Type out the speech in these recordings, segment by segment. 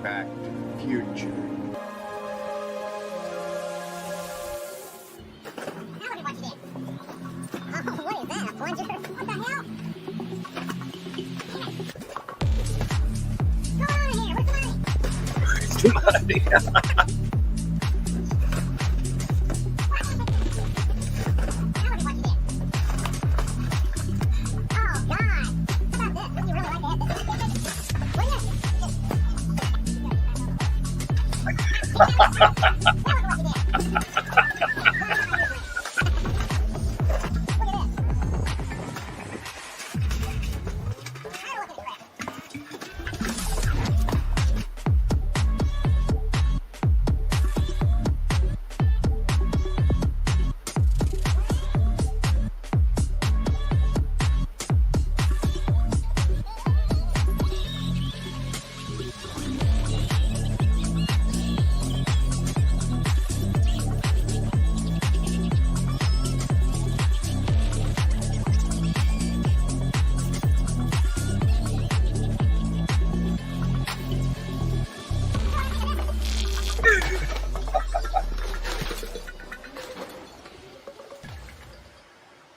Back to the Future. What is that? A plunger? What the hell? What's going on in here? Where's the money? It's the money. Oh, God. How about this? Wouldn't you really like to have this?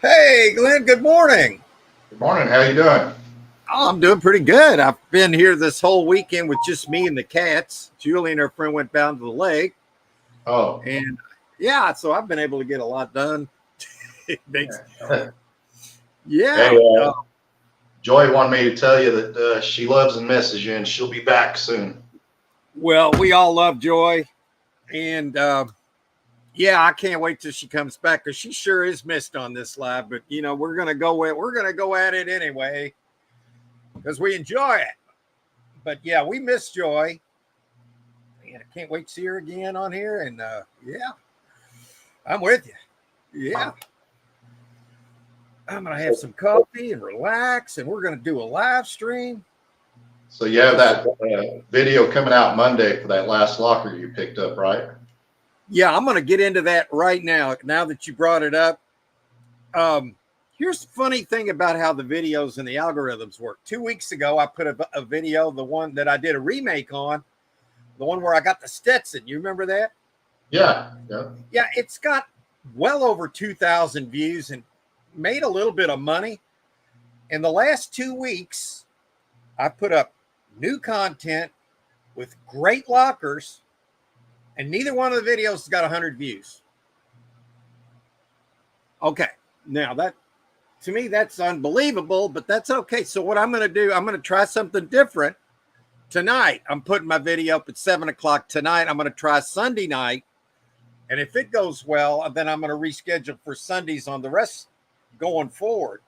Hey, Glenn, good morning. Good morning. How you doing? Oh, I'm doing pretty good. I've been here this whole weekend with just me and the cats. Julie and her friend went down to the lake. Oh, And yeah, so I've been able to get a lot done. Yeah. Hey, Joy wanted me to tell you that she loves and misses you, and she'll be back soon. Well, we all love Joy. And yeah, I can't wait till she comes back because she sure is missed on this live. But you know, we're gonna go at it anyway because we enjoy it. But yeah, we miss Joy. And I can't wait to see her again on here. And yeah, I'm with you. Yeah. I'm gonna have some coffee and relax, and we're gonna do a live stream. So you have that video coming out Monday for that last locker you picked up, right? Yeah, I'm gonna get into that right now. Now that you brought it up, here's the funny thing about how the videos and the algorithms work. 2 weeks ago, I put a video, the one that I did a remake on, the one where I got the Stetson. You remember that? Yeah. Yeah, it's got well over 2,000 views and made a little bit of money. In the last 2 weeks, I put up new content with great lockers, and neither one of the videos has got 100 views. Okay, now that, to me, that's unbelievable, but that's okay. So what I'm going to do, I'm going to try something different tonight. I'm putting my video up at 7 o'clock tonight. I'm going to try Sunday night, and if it goes well, then I'm going to reschedule for Sundays on the rest going forward.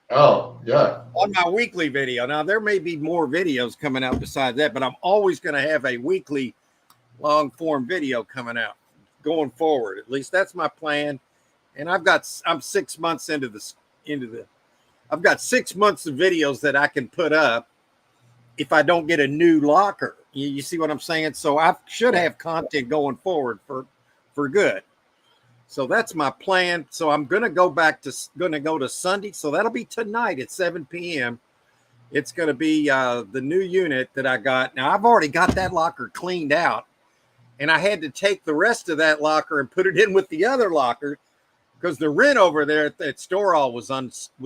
Oh, yeah. On my weekly video. Now, there may be more videos coming out besides that, but I'm always going to have a weekly long form video coming out going forward. At least that's my plan. And I'm 6 months I've got 6 months of videos that I can put up if I don't get a new locker. You see what I'm saying? So I should have content going forward for good. So that's my plan. So I'm going to go to Sunday. So that'll be tonight at 7 p.m. It's going to be the new unit that I got. Now, I've already got that locker cleaned out, and I had to take the rest of that locker and put it in with the other locker because the rent over there at that store all was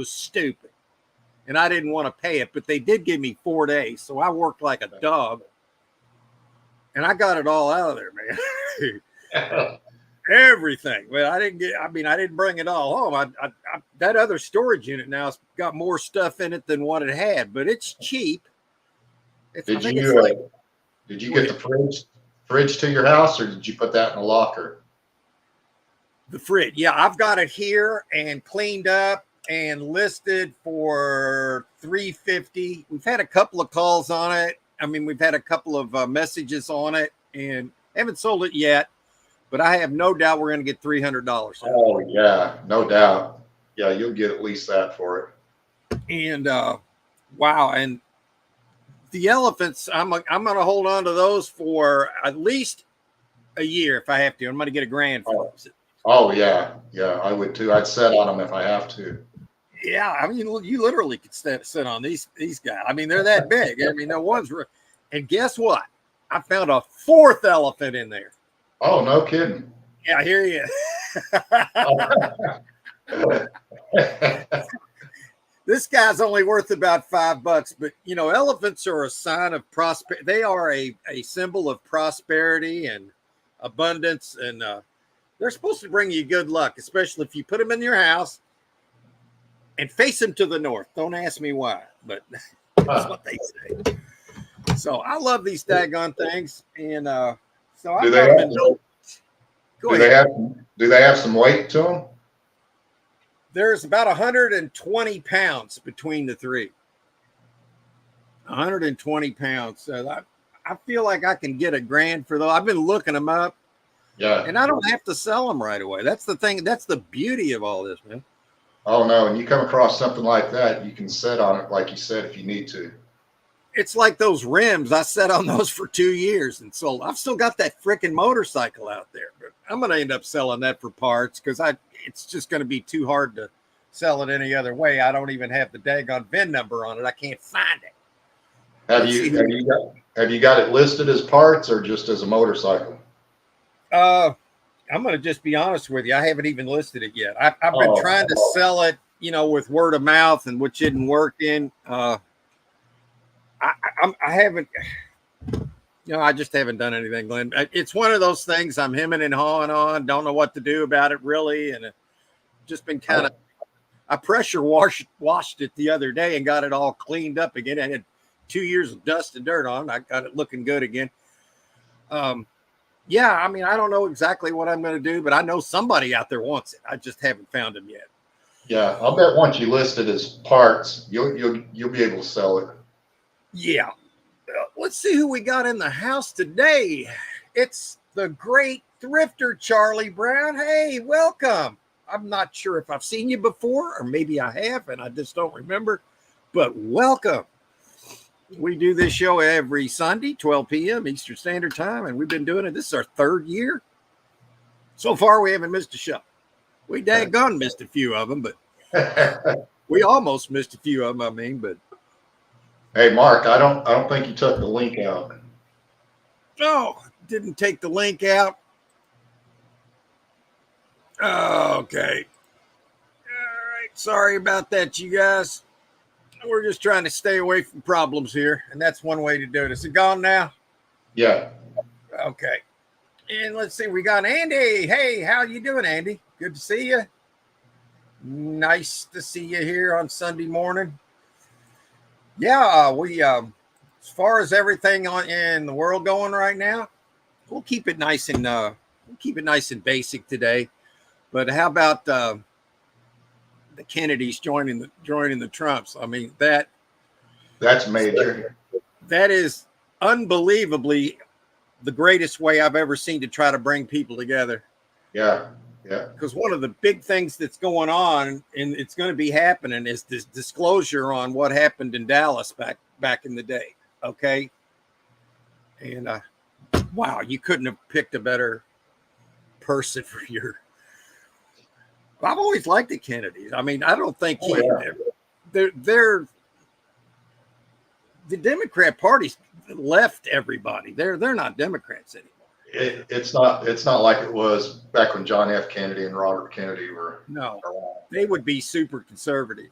stupid, and I didn't want to pay it. But they did give me 4 days, so I worked like a dog, and I got it all out of there, man. Everything. Well, I didn't bring it all home. I that other storage unit now has got more stuff in it than what it had, but it's cheap. Did you get the fridge to your house, or did you put that in a locker? The fridge. Yeah, I've got it here and cleaned up and listed for $350. We've had a couple of calls on it. I mean, we've had a couple of messages on it and haven't sold it yet. But I have no doubt we're going to get $300. Oh, yeah, no doubt. Yeah, you'll get at least that for it. And wow. And the elephants, I'm going to hold on to those for at least a year if I have to. I'm going to get $1,000 for those. Oh, yeah. Yeah, I would too. I'd sit on them if I have to. Yeah, I mean, you literally could sit on these guys. I mean, they're that big. I mean, the ones were, and guess what? I found a fourth elephant in there. Oh, no kidding. Yeah, I hear you. This guy's only worth about $5, but you know, elephants are a sign of prosperity. They are a symbol of prosperity and abundance, and they're supposed to bring you good luck, especially if you put them in your house and face them to the north. Don't ask me why, but that's what they say. So I love these daggone things, and so I've been. Do they have some weight to them? There's about 120 pounds between the three. 120 pounds. So I feel like I can get $1,000 for those. I've been looking them up. Yeah. And I don't have to sell them right away. That's the thing. That's the beauty of all this, man. Oh, no. And you come across something like that, you can sit on it, like you said, if you need to. It's like those rims. I sat on those for 2 years and sold. I've still got that freaking motorcycle out there, but I'm going to end up selling that for parts because it's just going to be too hard to sell it any other way. I don't even have the daggone VIN number on it. I can't find it. Have you got it listed as parts or just as a motorcycle? I'm going to just be honest with you. I haven't even listed it yet. I've been trying to sell it, you know, with word of mouth, and which isn't working. I haven't, you know, I just haven't done anything, Glenn. It's one of those things I'm hemming and hawing on. Don't know what to do about it really. And it just been kind of, I pressure washed it the other day and got it all cleaned up again. I had 2 years of dust and dirt on. I got it looking good again. Yeah, I mean, I don't know exactly what I'm going to do, but I know somebody out there wants it. I just haven't found him yet. Yeah, I'll bet once you list it as parts, you'll be able to sell it. Yeah. Let's see who we got in the house today. It's the great thrifter, Charlie Brown. Hey, welcome. I'm not sure if I've seen you before, or maybe I have, and I just don't remember, but welcome. We do this show every Sunday, 12 p.m. Eastern Standard Time, and we've been doing it. This is our 3rd year. So far, we haven't missed a show. We daggone missed a few of them, but we almost missed a few of them, I mean, but. Hey, Mark, I don't think you took the link out. Oh, didn't take the link out. Oh, okay. All right. Sorry about that, you guys. We're just trying to stay away from problems here, and that's one way to do it. Is it gone now? Yeah. Okay. And let's see. We got Andy. Hey, how you doing, Andy? Good to see you. Nice to see you here on Sunday morning. Yeah, we as far as everything in the world going right now, we'll keep it nice and basic today. But how about the Kennedys joining the Trumps? I mean, that's major. That is unbelievably the greatest way I've ever seen to try to bring people together. Yeah. Yeah. Because one of the big things that's going on, and it's going to be happening, is this disclosure on what happened in Dallas back in the day. Okay. And wow, you couldn't have picked a better person for your. I've always liked the Kennedys. I mean, I don't think they're the Democrat Party's left everybody. They're not Democrats anymore. It's not like it was back when John F. Kennedy and Robert Kennedy were. No, they would be super conservative.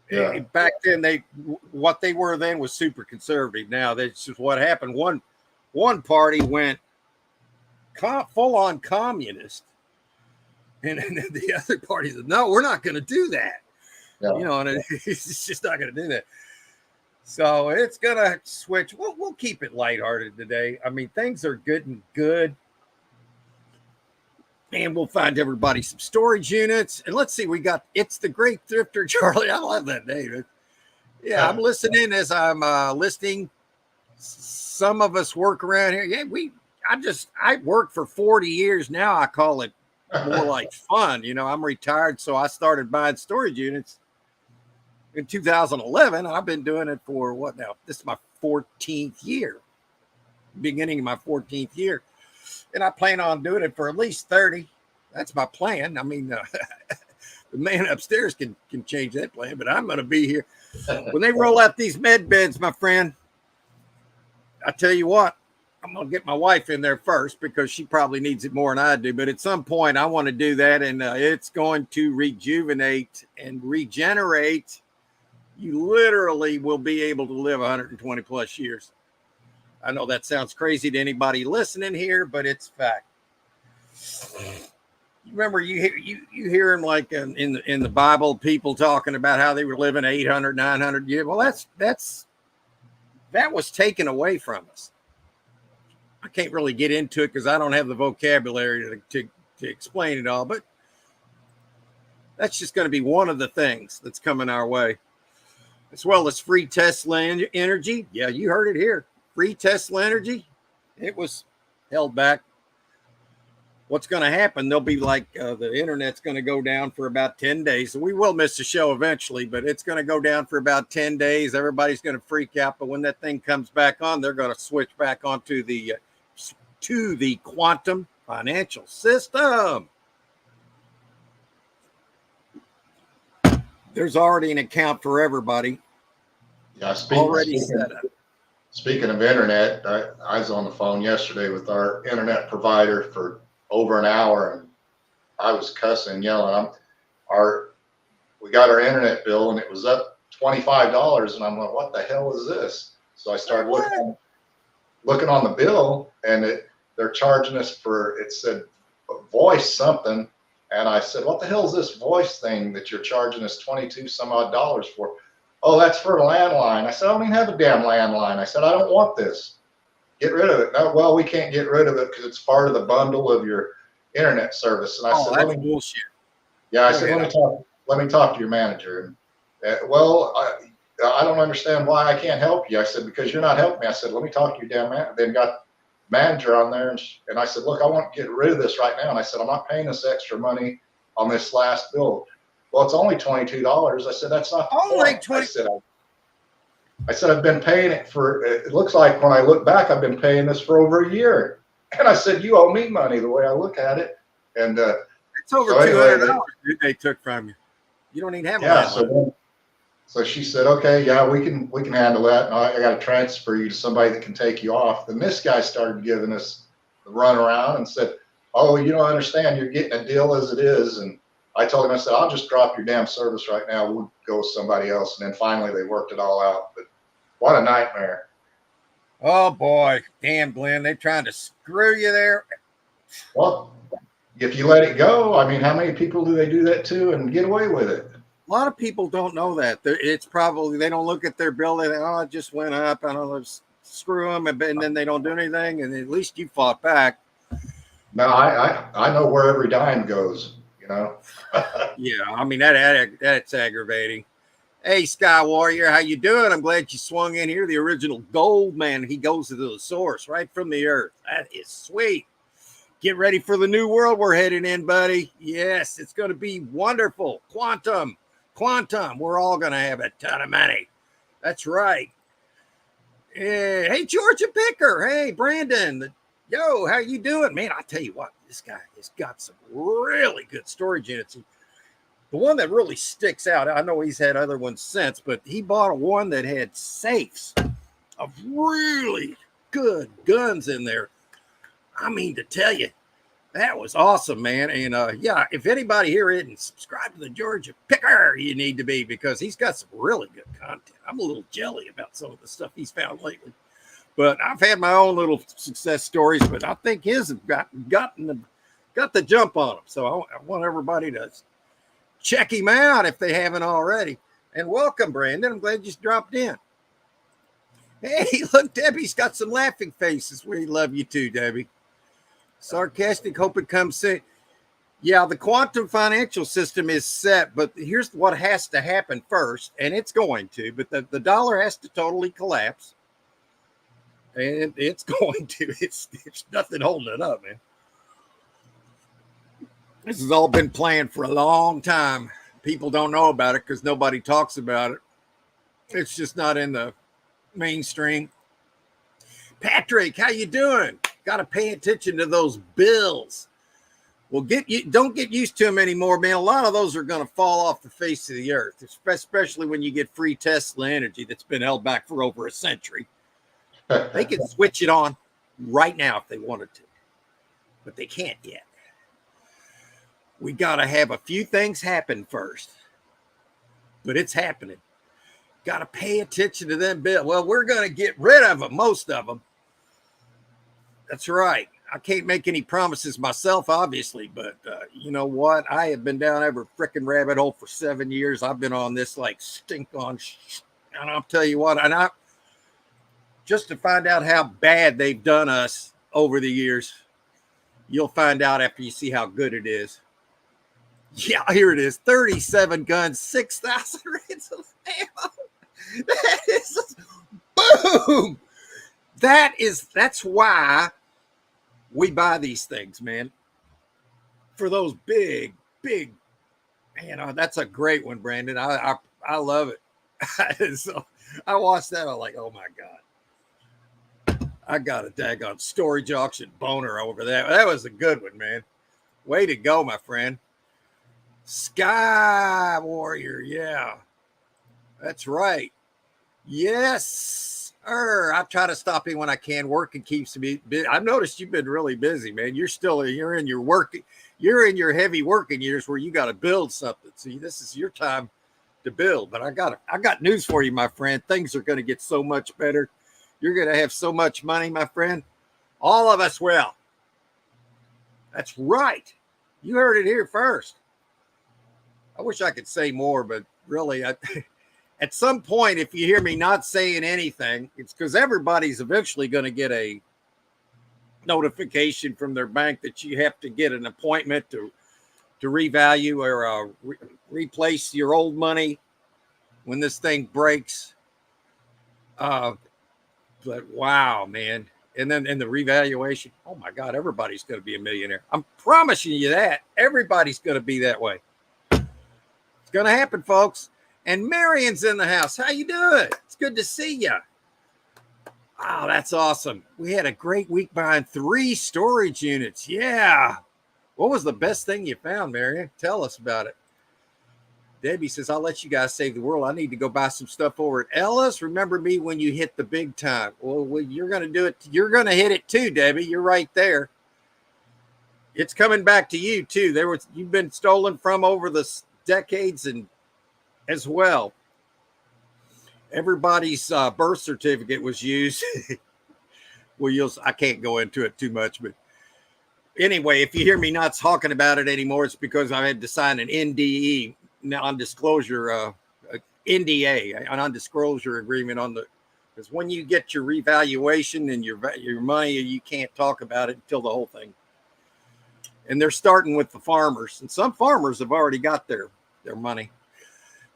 Yeah. Back then, what they were then was super conservative. Now that's just what happened. One party went full on communist, and the other party said, "No, we're not going to do that." Yeah. You know, and it's just not going to do that. So it's going to switch. We'll keep it lighthearted today. I mean, things are good. And we'll find everybody some storage units. And let's see, it's the great thrifter, Charlie. I love that name. Yeah, I'm listening as I'm listing. Some of us work around here. Yeah, I worked for 40 years now. I call it more like fun. You know, I'm retired, so I started buying storage units in 2011. I've been doing it for what now? This is my 14th year, beginning of my 14th year. And I plan on doing it for at least 30. That's my plan. I mean, the man upstairs can change that plan, but I'm going to be here. When they roll out these med beds, my friend, I tell you what, I'm going to get my wife in there first because she probably needs it more than I do. But at some point, I want to do that, and it's going to rejuvenate and regenerate. You literally will be able to live 120 plus years. I know that sounds crazy to anybody listening here, but it's fact. Remember, you hear him like in the Bible, people talking about how they were living 800, 900 years. Well, that was taken away from us. I can't really get into it because I don't have the vocabulary to explain it all, but that's just going to be one of the things that's coming our way, as well as free Tesla energy. Yeah, you heard it here. Free Tesla energy. It was held back. What's going to happen? They'll be like the internet's going to go down for about 10 days. So we will miss the show eventually, but it's going to go down for about 10 days. Everybody's going to freak out. But when that thing comes back on, they're going to switch back onto the quantum financial system. There's already an account for everybody. Yeah, already set up. Speaking of internet, I was on the phone yesterday with our internet provider for over an hour, and I was cussing, yelling. We got our internet bill, and it was up $25, and I'm like, what the hell is this? So I started looking on the bill, and they're charging us for, it said voice something, and I said, what the hell is this voice thing that you're charging us 22 some odd dollars for? Oh, that's for a landline. I said, I don't even have a damn landline. I said, I don't want this. Get rid of it. No, well, we can't get rid of it because it's part of the bundle of your internet service. And I said, that's bullshit. Yeah, I said, let me talk to your manager. And well, I don't understand why I can't help you. I said, because you're not helping me. I said, let me talk to your damn man. Then got manager on there, and I said, look, I want to get rid of this right now. And I said, I'm not paying this extra money on this last bill. Well, it's only $22. I said, that's not only 20. I said, I've been paying it for, it looks like when I look back, I've been paying this for over a year. And I said, you owe me money the way I look at it. And it's over $200 they took from you. You don't even have so she said, okay, yeah, we can handle that. And I got to transfer you to somebody that can take you off. Then this guy started giving us the run around and said, oh, you don't understand. You're getting a deal as it is. And I told him, I said, I'll just drop your damn service right now. We'll go with somebody else. And then finally they worked it all out. But what a nightmare. Oh, boy. Damn, Glenn. They're trying to screw you there. Well, if you let it go, I mean, how many people do they do that to and get away with it? A lot of people don't know that. It's probably, they don't look at their bill. They think, oh, it just went up. I don't know, screw them. And then they don't do anything. And at least you fought back. No, I know where every dime goes, you know. Yeah, I mean, that's aggravating. Hey, Sky Warrior, how you doing? I'm glad you swung in here. The original gold man. He goes to the source right from the earth. That is sweet. Get ready for the new world we're heading in, buddy. Yes, it's going to be wonderful. Quantum. We're all going to have a ton of money. That's right. Hey, Georgia Picker. Hey, Brandon. Yo, how you doing? Man, I tell you what, this guy has got some really good storage units. The one that really sticks out, I know he's had other ones since, but he bought one that had safes of really good guns in there. I mean, to tell you, that was awesome, man. And yeah, if anybody here isn't subscribed to the Georgia Picker, you need to be, because he's got some really good content. I'm a little jelly about some of the stuff he's found lately. But I've had my own little success stories, but I think his have got the jump on him. So I want everybody to check him out if they haven't already. And welcome, Brandon. I'm glad you just dropped in. Hey, look, Debbie's got some laughing faces. We love you too, Debbie. Sarcastic, hope it comes soon. Yeah, the quantum financial system is set, but here's what has to happen first, and it's going to, but the dollar has to totally collapse. And it's going to. It's nothing holding it up, man. This has all been planned for a long time. People don't know about it because nobody talks about it. It's just not in the mainstream. Patrick, how you doing? Got to pay attention to those bills. Well, don't get used to them anymore, man. A lot of those are going to fall off the face of the earth, especially when you get free Tesla energy that's been held back for over a century. They can switch it on. right now if they wanted to, but they can't yet. We got to have a few things happen first, but it's happening. Got to pay attention to them bills. Well, we're going to get rid of them, most of them. That's right. I can't make any promises myself, obviously, but you know what? I have been down every freaking rabbit hole for 7 years. I've been on this like stink on, and I'll tell you what, and I just to find out how bad they've done us over the years, you'll find out after you see how good it is. Yeah, here it is. 37 guns, 6,000 rounds of ammo. That is boom. That's why we buy these things, man. For those big, man, that's a great one, Brandon. I love it. So I watched that. I'm like, oh my God. I got a daggone storage auction boner over that. That was a good one, man. Way to go, my friend. Sky Warrior, yeah. That's right. Yes, sir. I try to stop in when I can. Working keeps me busy. I've noticed you've been really busy, man. You're in your heavy working years where you got to build something. See, this is your time to build. But I got news for you, my friend. Things are going to get so much better. You're going to have so much money, my friend. All of us will. That's right. You heard it here first. I wish I could say more, but really, at some point, if you hear me not saying anything, it's because everybody's eventually going to get a notification from their bank that you have to get an appointment to revalue or replace your old money when this thing breaks. But wow, man. And then in the revaluation, oh my God, everybody's going to be a millionaire. I'm promising you that. Everybody's going to be that way. It's going to happen, folks. And Marion's in the house. How you doing? It's good to see you. Wow, that's awesome. We had a great week buying 3 storage units. Yeah. What was the best thing you found, Marion? Tell us about it. Debbie says, I'll let you guys save the world. I need to go buy some stuff over at Ellis. Remember me when you hit the big time. Well, you're going to do it. You're going to hit it too, Debbie. You're right there. It's coming back to you too. You've been stolen from over the decades and as well. Everybody's birth certificate was used. Well, I can't go into it too much, but anyway, if you hear me not talking about it anymore, it's because I had to sign an NDE, non-disclosure, NDA, a non-disclosure agreement because when you get your revaluation and your money, you can't talk about it until the whole thing. And they're starting with the farmers, and some farmers have already got their money.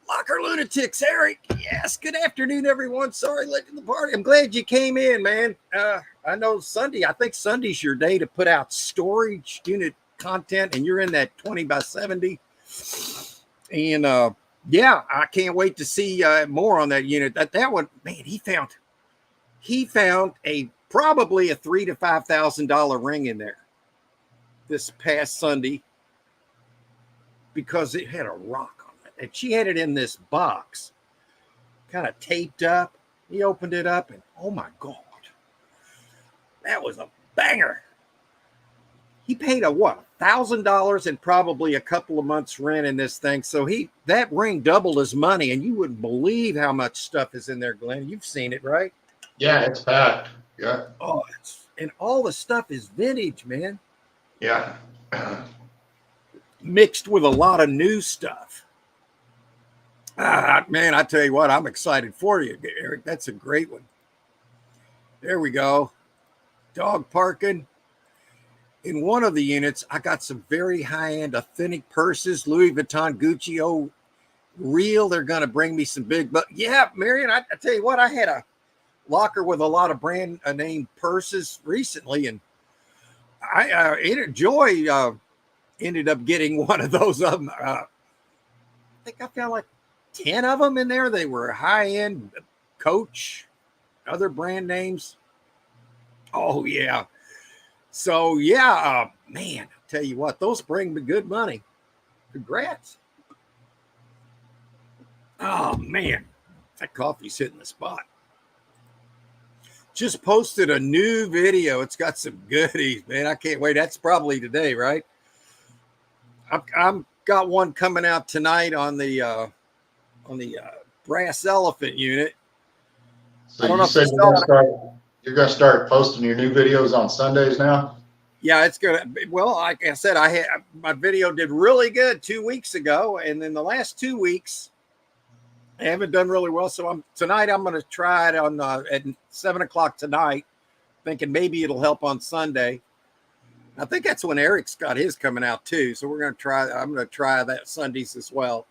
Locker Lunatics, Eric. Yes, good afternoon, everyone. Sorry, late to the party. I'm glad you came in, man. I know I think Sunday's your day to put out storage unit content, and you're in that 20 by 70. And yeah, I can't wait to see more on that unit. That one, man, he found probably a $3,000 to $5,000 ring in there this past Sunday because it had a rock on it, and she had it in this box, kind of taped up. He opened it up, and oh my God, that was a banger. He paid $1,000 and probably a couple of months rent in this thing. So that ring doubled his money, and you wouldn't believe how much stuff is in there, Glenn. You've seen it, right? Yeah, it's packed. Yeah. Oh, and all the stuff is vintage, man. Yeah. Mixed with a lot of new stuff. Man, I tell you what, I'm excited for you, Eric. That's a great one. There we go. Dog parking. In one of the units, I got some very high-end authentic purses, Louis Vuitton, Gucci, real. They're going to bring me some big, but yeah, Marion, I tell you what, I had a locker with a lot of brand name purses recently, and Joy ended up getting one of those of them. I think I found like 10 of them in there. They were high-end Coach, other brand names. Oh, yeah. So, yeah, man, I'll tell you what, those bring me good money. Congrats. Oh, man, that coffee's hitting the spot. just posted a new video. It's got some goodies, man. I can't wait. That's probably today, right? I'm got one coming out tonight on the brass elephant unit. So I don't you know if said you saw it. you're gonna start posting your new videos on Sundays now? Yeah, it's gonna. Well, like I said, my video did really good 2 weeks ago, and then the last 2 weeks I haven't done really well. So tonight I'm gonna try it on at 7 o'clock tonight, thinking maybe it'll help on Sunday. I think that's when Eric's got his coming out too. So we're gonna try. I'm gonna try that Sundays as well,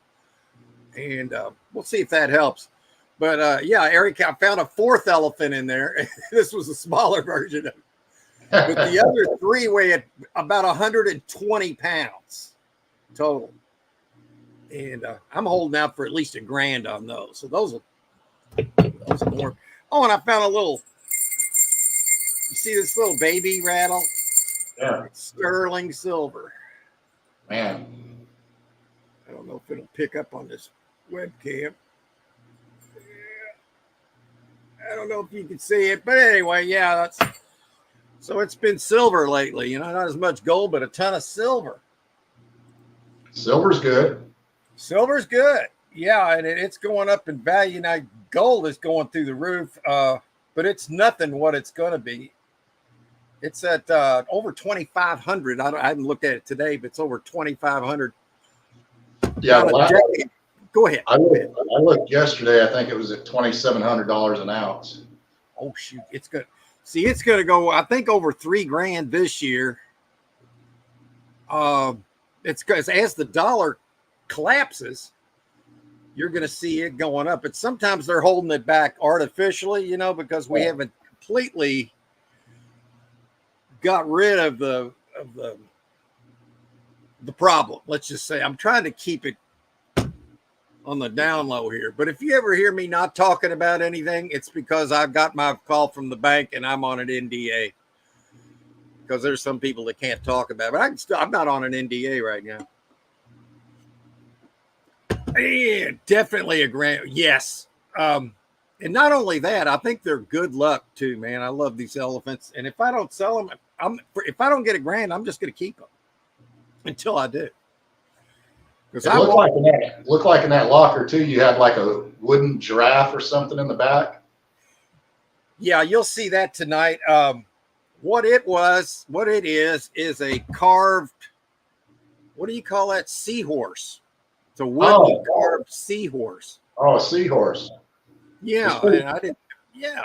and we'll see if that helps. But yeah, Eric, I found a fourth elephant in there. This was a smaller version of it. But the other three weigh about 120 pounds total. And I'm holding out for at least $1,000 on those. So those are more. Oh, and I found a little, you see this little baby rattle? Yeah. It's sterling silver. Man. I don't know if it'll pick up on this webcam. I don't know if you can see it, but anyway, yeah, so it's been silver lately, not as much gold, but a ton of silver. Silver's good. Silver's good. Yeah, and it's going up in value. Now, gold is going through the roof, but it's nothing what it's going to be. It's at over 2,500. I haven't looked at it today, but it's over 2,500. Yeah, go ahead. I looked yesterday. I think it was at $2,700 an ounce. Oh shoot, it's good. See, it's going to go. I think over $3,000 this year. It's because as the dollar collapses, you're going to see it going up. But sometimes they're holding it back artificially, because we haven't completely got rid of the problem. Let's just say I'm trying to keep it on the down low here. But if you ever hear me not talking about anything, it's because I've got my call from the bank and I'm on an NDA. Because there's some people that can't talk about it. But I'm not on an NDA right now. Yeah, definitely a grand. Yes. And not only that, I think they're good luck too, man. I love these elephants. And if I don't sell them, if I don't get $1,000, I'm just going to keep them until I do. It looked like in that locker too, you had like a wooden giraffe or something in the back. Yeah, you'll see that tonight. What it is a carved, what do you call that? Seahorse. It's a wooden carved seahorse. Oh, a seahorse. Yeah, and I didn't. Yeah,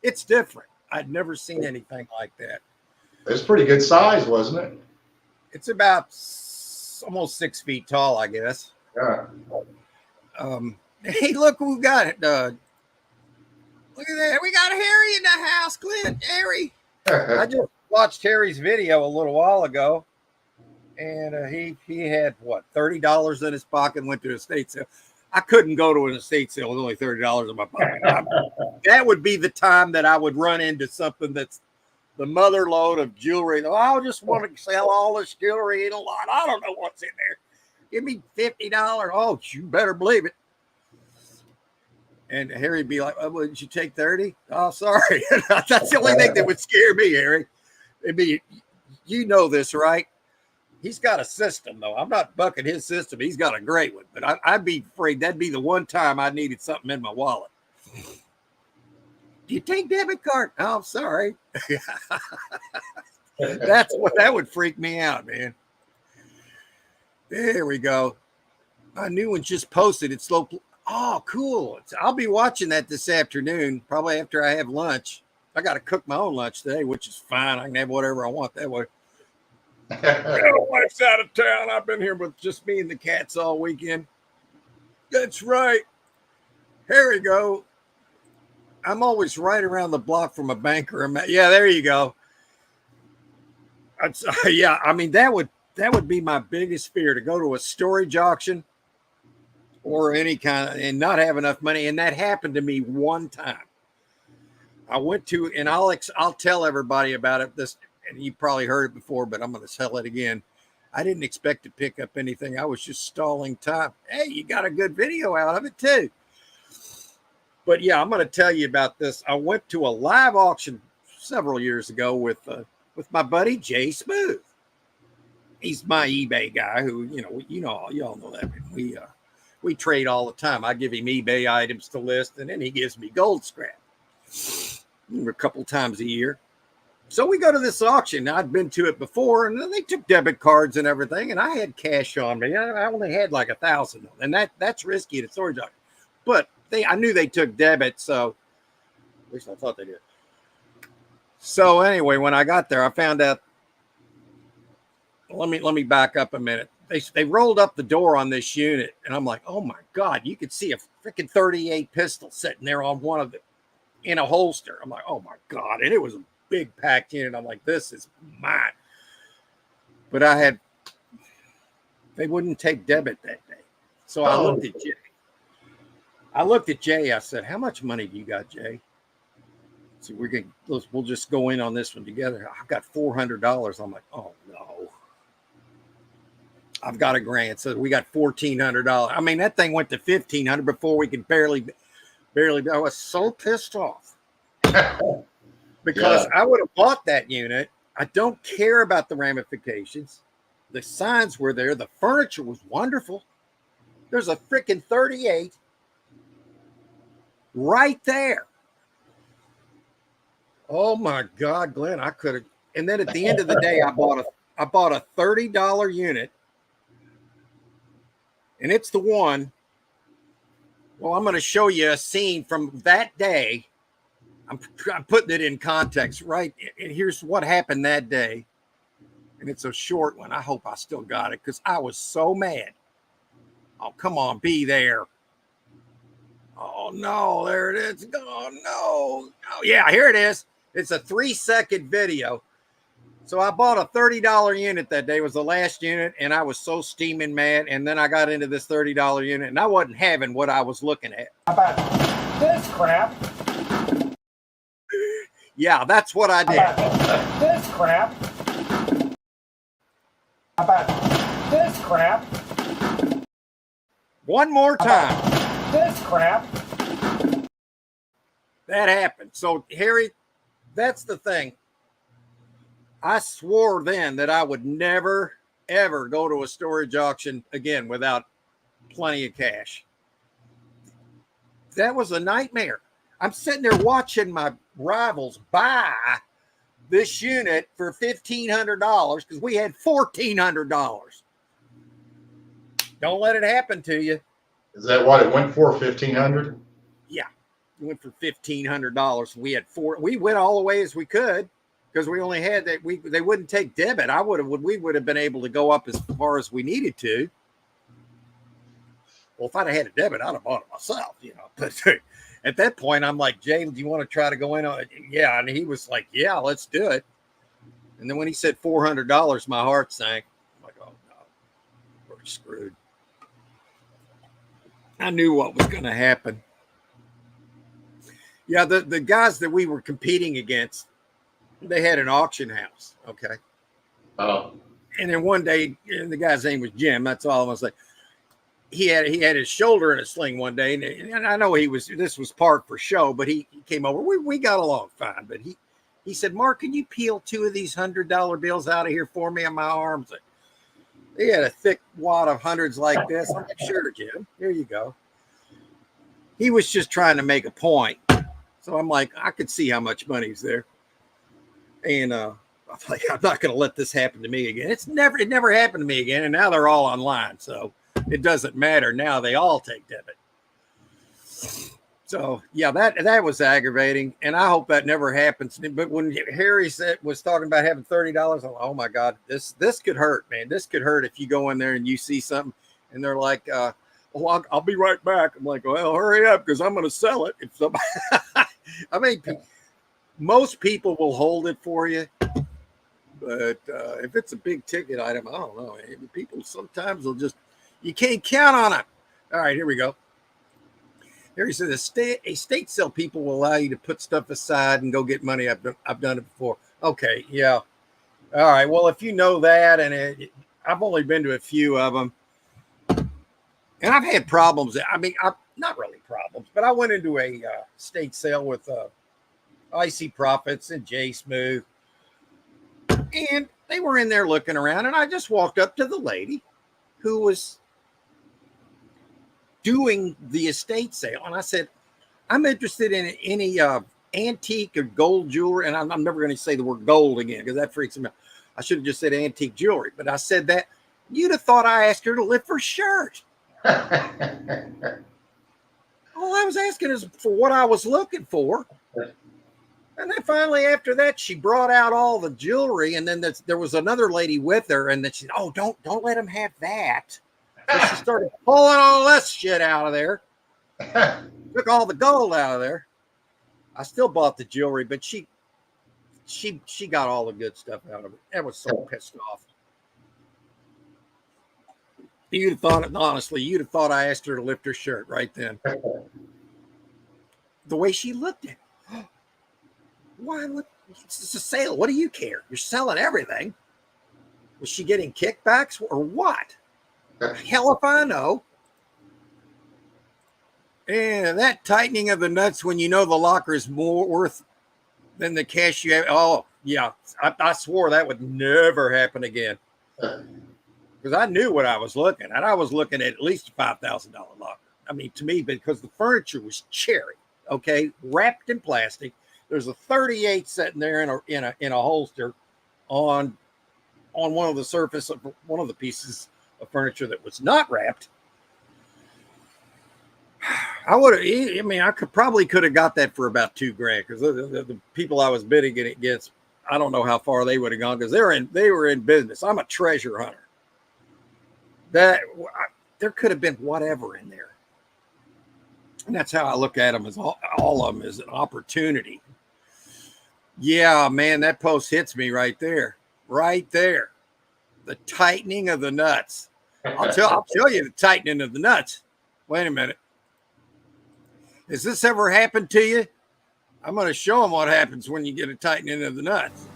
it's different. I'd never seen anything like that. It's pretty good size, wasn't it? It's about almost 6 feet tall, I guess. Yeah. Hey, look who got it. Look at that. We got Harry in the house, Clint. Harry. I just watched Harry's video a little while ago, and he had what, $30 in his pocket and went to an estate sale. I couldn't go to an estate sale with only $30 in my pocket. That would be the time that I would run into something that's the mother load of jewelry. Oh, I just want to sell all this jewelry in a lot. I don't know what's in there. Give me $50. Oh, you better believe it. And Harry'd be like, oh, wouldn't you take 30? Oh, sorry. That's the only thing that would scare me, Harry. It'd be, this, right? He's got a system, though. I'm not bucking his system. He's got a great one. But I'd be afraid that'd be the one time I needed something in my wallet. Do you take debit card? Oh, sorry. That would freak me out, man. There we go. My new one just posted. It's slow. Oh, cool. I'll be watching that this afternoon, probably after I have lunch. I got to cook my own lunch today, which is fine. I can have whatever I want that way. Wife's out of town. I've been here with just me and the cats all weekend. That's right. Here we go. I'm always right around the block from a banker. Yeah, there you go. Yeah, I mean, that would be my biggest fear, to go to a storage auction or any kind of, and not have enough money. And that happened to me one time. I went to, and I'll tell everybody about it. And you probably heard it before, but I'm going to tell it again. I didn't expect to pick up anything. I was just stalling time. Hey, you got a good video out of it too. But yeah, I'm going to tell you about this. I went to a live auction several years ago with my buddy Jay Smooth. He's my eBay guy who, you all know that. We trade all the time. I give him eBay items to list, and then he gives me gold scrap a couple times a year. So we go to this auction. I'd been to it before, and they took debit cards and everything, and I had cash on me. I only had like 1,000, and that's risky at a storage auction. But I knew they took debit, so at least I thought they did. So anyway, when I got there, I found out. Let me back up a minute. They rolled up the door on this unit, and I'm like, oh my God, you could see a freaking 38 pistol sitting there on one of the in a holster. I'm like, oh my God. And it was a big packed unit. I'm like, this is mine. But they wouldn't take debit that day. So I looked at Jay. I said, how much money do you got, Jay? So we'll just go in on this one together. I've got $400. I'm like, oh no. I've got $1,000. So we got $1,400. I mean, that thing went to $1,500 before we could barely. I was so pissed off because I would have bought that unit. I don't care about the ramifications. The signs were there. The furniture was wonderful. There's a freaking 38 right there. Oh my God, Glenn, I could have. And then at the end of the day, I bought a $30 unit. And it's the one. Well, I'm going to show you a scene from that day. I'm putting it in context, right? And here's what happened that day. And it's a short one. I hope I still got it because I was so mad. Oh, come on, be there. Oh, no, there it is. Oh, no. Oh, yeah, here it is. It's a 3-second video. So I bought a $30 unit that day. It was the last unit, and I was so steaming mad. And then I got into this $30 unit, and I wasn't having what I was looking at. How about this crap? Yeah, that's what I did. How about this crap? How about this crap? One more time. This crap. That happened. So, Harry, that's the thing. I swore then that I would never, ever go to a storage auction again without plenty of cash. That was a nightmare. I'm sitting there watching my rivals buy this unit for $1,500 because we had $1,400. Don't let it happen to you. Is that what it went for? 1,500? Yeah, it went for $1,500. We had we went all the way as we could. Because we only had that, they wouldn't take debit. We would have been able to go up as far as we needed to. Well, if I'd have had a debit, I'd have bought it myself, But at that point, I'm like, James, do you want to try to go in on it? Yeah, and he was like, yeah, let's do it. And then when he said $400, my heart sank. I'm like, oh no, we're screwed. I knew what was going to happen. Yeah, the guys that we were competing against. They had an auction house, okay? Oh. And then one day, and the guy's name was Jim. That's all I'm gonna say. He had his shoulder in a sling one day, and I know this was part for show, but he came over. We got along fine, but he said, Mark, can you peel 2 of these $100 bills out of here for me on my arms? He had a thick wad of hundreds like this. I'm like, sure, Jim. Here you go. He was just trying to make a point. So I'm like, I could see how much money's there. And I'm like, I'm not going to let this happen to me again. It never happened to me again. And now they're all online. So it doesn't matter. Now they all take debit. So yeah, that was aggravating. And I hope that never happens. But when Harry was talking about having $30, I'm like, oh my God, this could hurt, man. This could hurt if you go in there and you see something and they're like, I'll be right back. I'm like, well, hurry up because I'm going to sell it. If somebody, I mean, most people will hold it for you, but if it's a big ticket item, I don't know. People sometimes will you can't count on it. All right, here we go. Here he said, a state sale people will allow you to put stuff aside and go get money. I've done it before. Okay, yeah. All right, well, if you know that, and I've only been to a few of them, and I've had problems. I mean, not really problems, but I went into a estate sale with Icy Profits and Jay Smooth, and they were in there looking around, and I just walked up to the lady who was doing the estate sale, and I said, I'm interested in any antique or gold jewelry, and I'm never going to say the word gold again because that freaks me out. I should have just said antique jewelry, but I said that. You'd have thought I asked her to lift her shirt. All I was asking is for what I was looking for. And then finally, after that, she brought out all the jewelry, and then there was another lady with her, and then she said, "Oh, don't let him have that." So she started pulling all this shit out of there. Took all the gold out of there. I still bought the jewelry, but she got all the good stuff out of it. I was so pissed off. You'd have thought, honestly, you'd have thought I asked her to lift her shirt right then. The way she looked at it. Why? It's a sale. What do you care? You're selling everything. Was she getting kickbacks or what? Hell if I know. And that tightening of the nuts when you know the locker is more worth than the cash you have. Oh, yeah. I swore that would never happen again. Because I knew what I was looking at. I was looking at least a $5,000 locker. I mean, to me, because the furniture was cherry, okay, wrapped in plastic. There's a 38 sitting there in a holster on one of the surface of one of the pieces of furniture that was not wrapped. I would have. I mean, I could have got that for about $2,000 because the people I was bidding it against, I don't know how far they would have gone because they were in business. I'm a treasure hunter. There could have been whatever in there, and that's how I look at them as all of them as an opportunity. Yeah, man, that post hits me right there. The tightening of the nuts. I'll tell you the tightening of the nuts. Wait a minute. Has this ever happened to you? I'm going to show them what happens when you get a tightening of the nuts.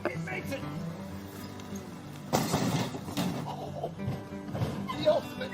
It makes it. Oh, the ultimate.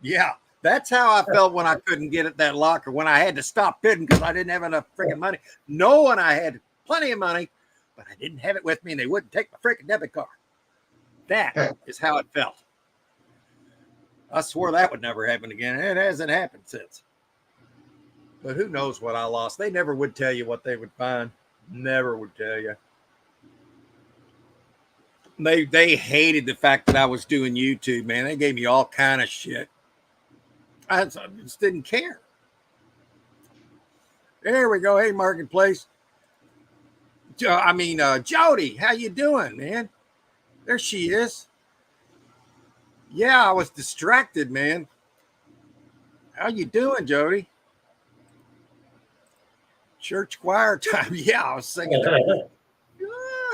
Yeah, that's how I felt when I couldn't get at that locker, when I had to stop bidding because I didn't have enough freaking money. Knowing I had plenty of money, but I didn't have it with me and they wouldn't take my freaking debit card. That is how it felt. I swore that would never happen again, and it hasn't happened since. But who knows what I lost? They never would tell you what they would find. Never would tell you. They hated the fact that I was doing YouTube, man. They gave me all kind of shit. I just didn't care. There we go. Hey, Marketplace. Jody, how you doing, man? There she is. Yeah, I was distracted, man. How you doing, Jody? Church choir time. Yeah, I was singing.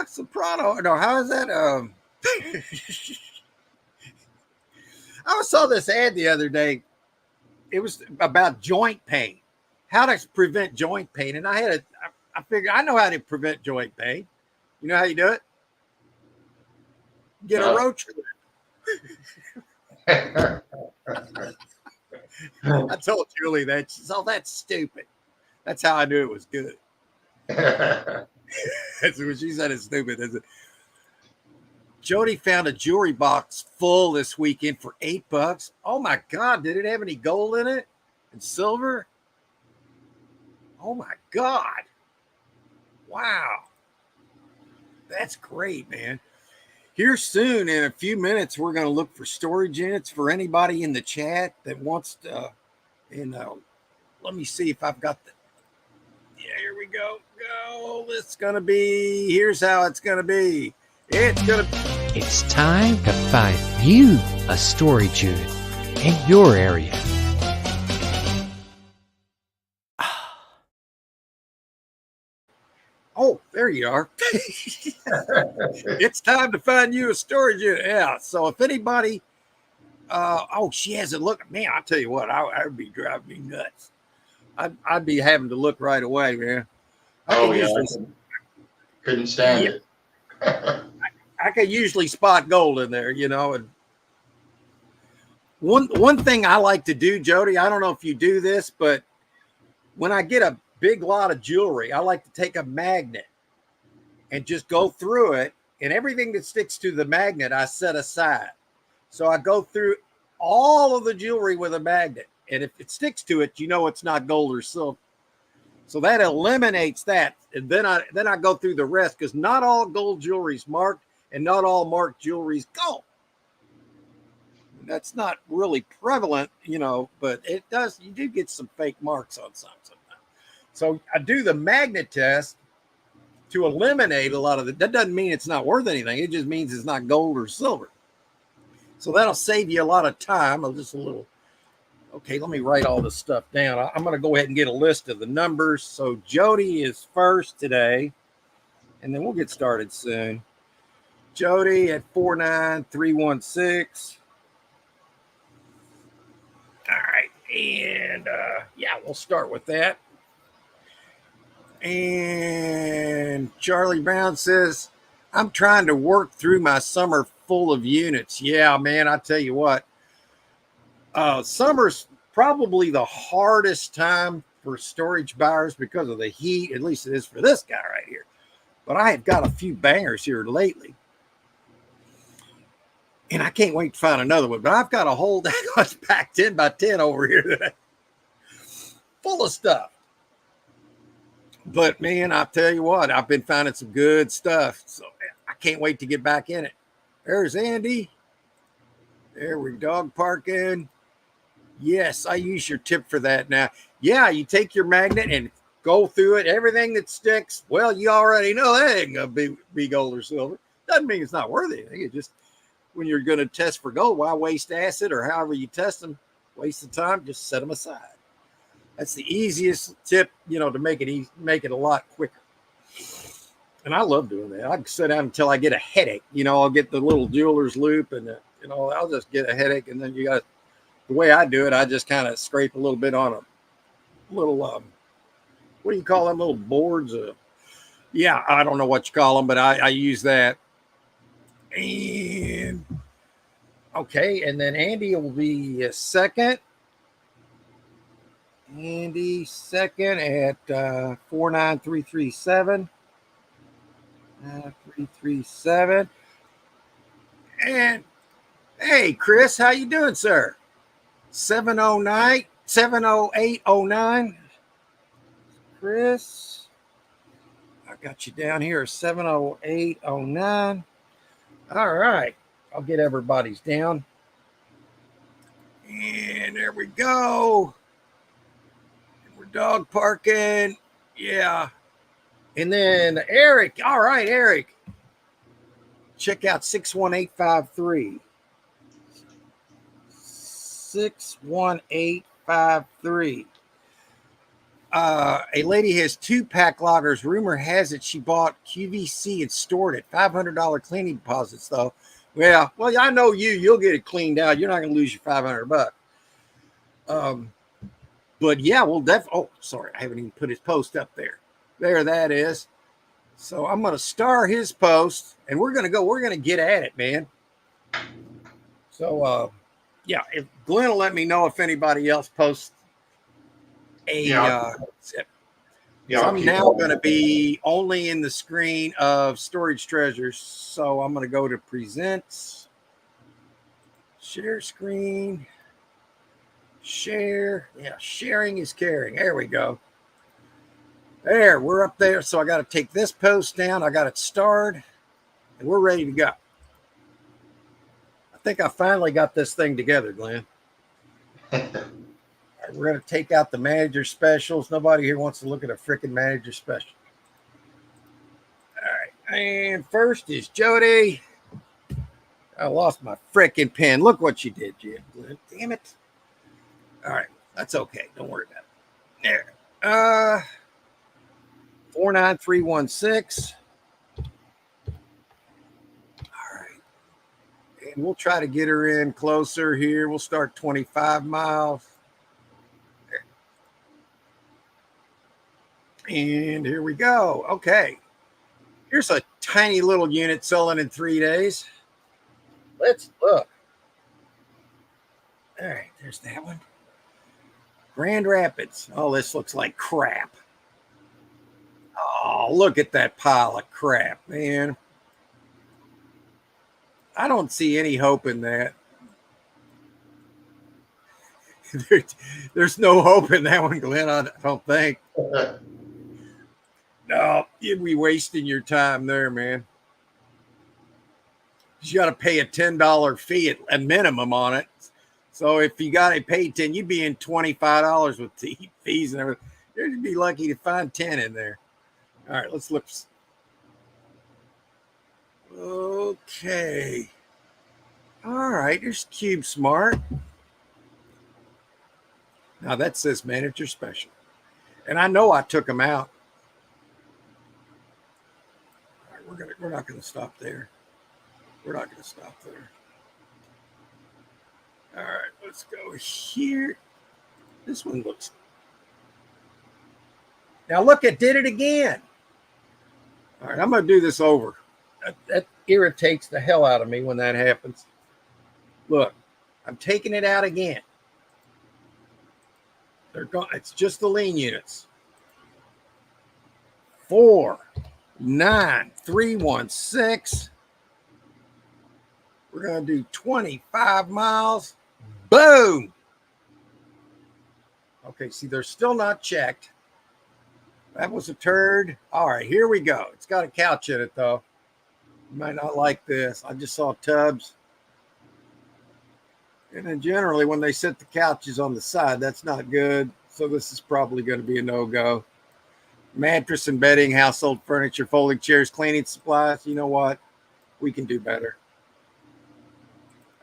Soprano. No, how is that? I saw this ad the other day. It was about joint pain, how to prevent joint pain. And I figured I know how to prevent joint pain. You know how you do it? Get a roach clip. I told Julie that. She said, "Oh, that's stupid." That's how I knew it was good. That's when she said it's stupid. Jody found a jewelry box full this weekend for $8. Oh my God. Did it have any gold in it and silver? Oh my God. Wow. That's great, man. Here soon, in a few minutes, we're going to look for storage units for anybody in the chat that wants to, let me see if I've got the, yeah, here we go. It's going to be, here's how it's going to be. It's time to find you a storage unit in your area. Oh, there you are. It's time to find you a storage unit. Yeah. So if anybody, she hasn't looked. Man, I'll tell you what, I would be driving me nuts. I'd be having to look right away, man. Couldn't stand it. I could usually spot gold in there, and one thing I like to do, Jody, I don't know if you do this, but when I get a big lot of jewelry, I like to take a magnet and just go through it, and everything that sticks to the magnet I set aside. So I go through all of the jewelry with a magnet, and if it sticks to it, it's not gold or silver. So that eliminates that, and then I go through the rest, because not all gold jewelry is marked, and not all marked jewelry is gold. That's not really prevalent, but it does. You do get some fake marks on some sometimes. So I do the magnet test to eliminate a lot of it. That doesn't mean it's not worth anything. It just means it's not gold or silver. So that'll save you a lot of time. Okay, let me write all this stuff down. I'm going to go ahead and get a list of the numbers. So Jody is first today, and then we'll get started soon. Jody at 49316. All right, and we'll start with that. And Charlie Brown says, I'm trying to work through my summer full of units. Yeah, man, I tell you what, summer's probably the hardest time for storage buyers because of the heat. At least it is for this guy right here. But I have got a few bangers here lately, and I can't wait to find another one. But I've got a whole packed 10 by 10 over here today, full of stuff. But man, I'll tell you what, I've been finding some good stuff. So I can't wait to get back in it. There's Andy. There we're dog parking. Yes, I use your tip for that now. Yeah, you take your magnet and go through it. Everything that sticks, well, you already know that ain't going to be gold or silver. Doesn't mean it's not worth anything. It just, when you're going to test for gold, why waste acid or however you test them? Waste the time, just set them aside. That's the easiest tip, to make it a lot quicker. And I love doing that. I can sit down until I get a headache. I'll get the little jeweler's loop, and I'll just get a headache. And then the way I do it, I just kind of scrape a little bit on a little, what do you call them little boards? I don't know what you call them, but I use that. And okay, and then Andy will be second. Andy second at 49337. 337. And hey, Chris, how you doing, sir? 70809. Chris, I got you down here, 70809. All right, I'll get everybody's down. And there we go. We're dog parking. Yeah. And then Eric. All right, Eric. Check out 61853. 61853. A lady has 2 pack loggers. Rumor has it she bought QVC and stored it. $500 cleaning deposits, though. Well, I know you'll get it cleaned out. You're not going to lose your $500. But yeah, we'll definitely. Oh, sorry, I haven't even put his post up there. There, that is. So I'm going to star his post, and we're going to get at it, man. So, if Glenn will let me know if anybody else posts a. Yeah, So I'll I'm keep now on. going to be only in the screen of storage treasures. So I'm going to go to presents, share screen, share. Yeah, sharing is caring. There we go. There, we're up there. So I got to take this post down. I got it starred, and we're ready to go. I think I finally got this thing together, Glenn. All right, we're going to take out the manager specials. Nobody here wants to look at a freaking manager special. All right, and first is Jody. I lost my freaking pen. Look what you did, Jim. Damn it. All right, that's okay. Don't worry about it. There. 49316. All right. And we'll try to get her in closer here. We'll start 25 miles. There. And here we go. Okay. Here's a tiny little unit selling in 3 days. Let's look. All right, there's that one. Grand Rapids. Oh, this looks like crap. Oh, look at that pile of crap, man. I don't see any hope in that. There's no hope in that one, Glenn, I don't think. No, you'd be wasting your time there, man. You got to pay a $10 fee at a minimum on it. So if you got to pay 10, you'd be in $25 with the fees and everything. You'd be lucky to find 10 in there. All right, let's look. Okay. All right, there's Cube Smart. Now that says manager special. And I know I took them out. All right, we're not gonna stop there. We're not gonna stop there. All right, let's go here. This one looks. Now look, it did it again. All right, I'm gonna do this over. That irritates the hell out of me when that happens. Look, I'm taking it out again. They're gone. It's just the lean units. 49316. We're going to do 25 miles. Boom. Okay, see, they're still not checked. That was a turd. All right, here we go. It's got a couch in it, though. You might not like this. I just saw tubs. And then generally, when they set the couches on the side, that's not good. So this is probably going to be a no-go. Mattress and bedding, household furniture, folding chairs, cleaning supplies. You know what? We can do better.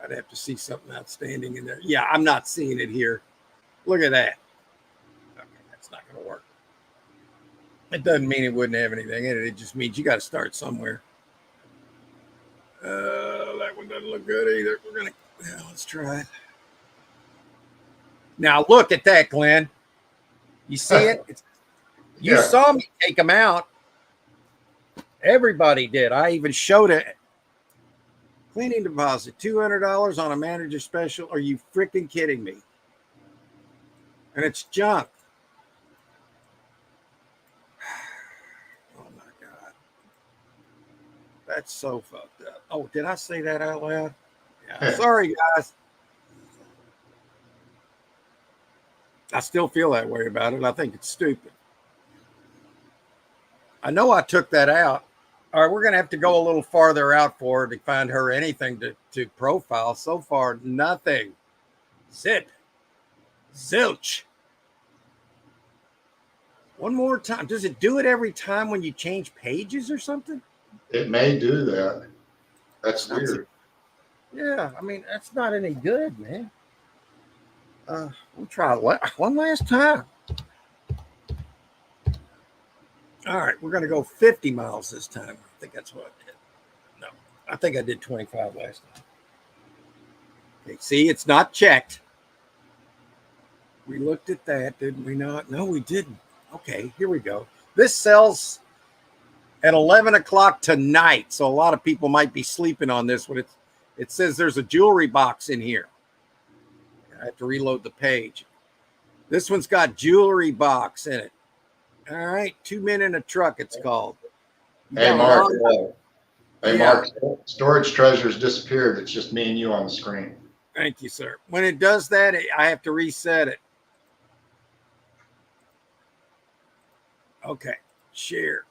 I'd have to see something outstanding in there. Yeah, I'm not seeing it here. Look at that. Okay, that's not going to work. It doesn't mean it wouldn't have anything in it. It just means you got to start somewhere. That one doesn't look good either. We're going to, let's try it. Now look at that, Glenn. You see it? You saw me take them out. Everybody did. I even showed it. Cleaning deposit, $200 on a manager special. Are you freaking kidding me? And it's junk. Oh my God. That's so fucked up. Oh, did I say that out loud? Yeah. Sorry, guys. I still feel that way about it. I think it's stupid. I know I took that out. All right, we're going to have to go a little farther out for her to find her anything to profile. So far, nothing. Zip. Zilch. One more time. Does it do it every time when you change pages or something? It may do that. That's weird. Yeah, I mean, that's not any good, man. We'll try one last time. All right, we're going to go 50 miles this time. I think that's what I did. No, I think I did 25 last time. Okay, see, it's not checked. We looked at that, didn't we not? No, we didn't. Okay, here we go. This sells at 11 o'clock tonight, so a lot of people might be sleeping on this one. It says there's a jewelry box in here. I have to reload the page. This one's got jewelry box in it. All right, 2 Men in a Truck. It's called. You Hey, got Mark. one on? Hey, Yeah. Mark. Storage treasures disappeared. It's just me and you on the screen. Thank you, sir. When it does that, I have to reset it. Okay, share.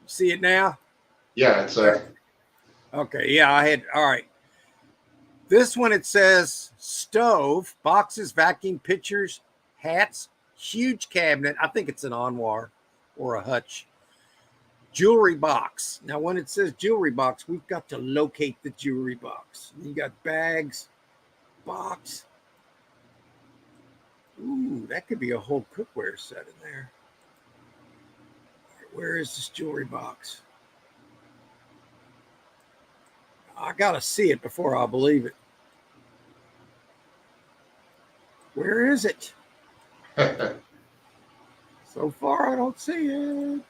See it now? Yeah, it's Okay, yeah, I had. All right. This one, it says stove, boxes, vacuum pitchers, hats, huge cabinet. I think it's an armoire or a hutch. Jewelry box. Now, when it says jewelry box, we've got to locate the jewelry box. You got bags, box. Ooh, that could be a whole cookware set in there. Where is this jewelry box? I gotta see it before I believe it. Where is it? So far, I don't see it.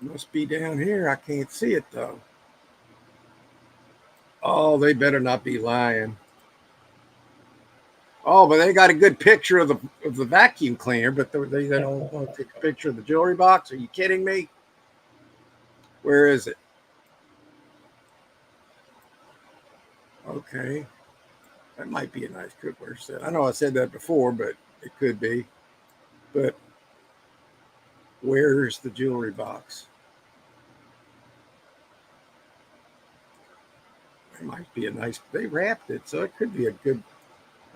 Must be down here. I can't see it though. Oh, they better not be lying. Oh, but they got a good picture of the vacuum cleaner, but they don't want to take a picture of the jewelry box. Are you kidding me? Where is it? Okay. That might be a nice cookware set. I know I said that before, but it could be. But where's the jewelry box? It might be a nice, they wrapped it, so it could be a good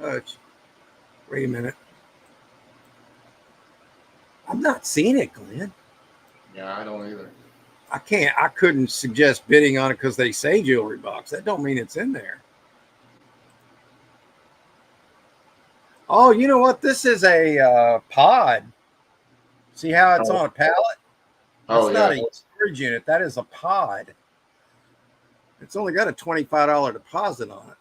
touch. Wait a minute. I'm not seeing it, Glenn. Yeah, I don't either. I couldn't suggest bidding on it because they say jewelry box. That don't mean it's in there. Oh, you know what? This is a pod. See how it's on a pallet? Oh, It's not yeah. a storage unit. That is a pod. It's only got a $25 deposit on it.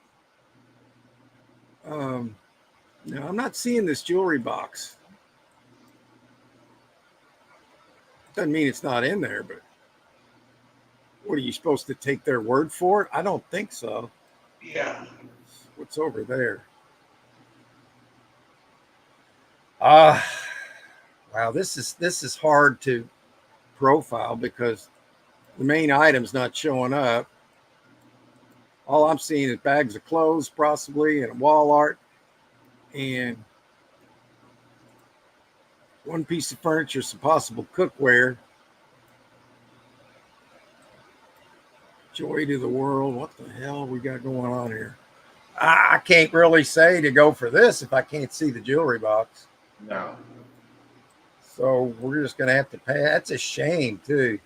No, I'm not seeing this jewelry box. Doesn't mean it's not in there, but what are you supposed to take their word for it? I don't think so. Yeah. What's over there? Wow, this is hard to profile because the main item's not showing up. All I'm seeing is bags of clothes, possibly, and wall art, and one piece of furniture, some possible cookware. Joy to the world. What the hell we got going on here? I can't really say to go for this if I can't see the jewelry box. No. So we're just going to have to pay. That's a shame, too.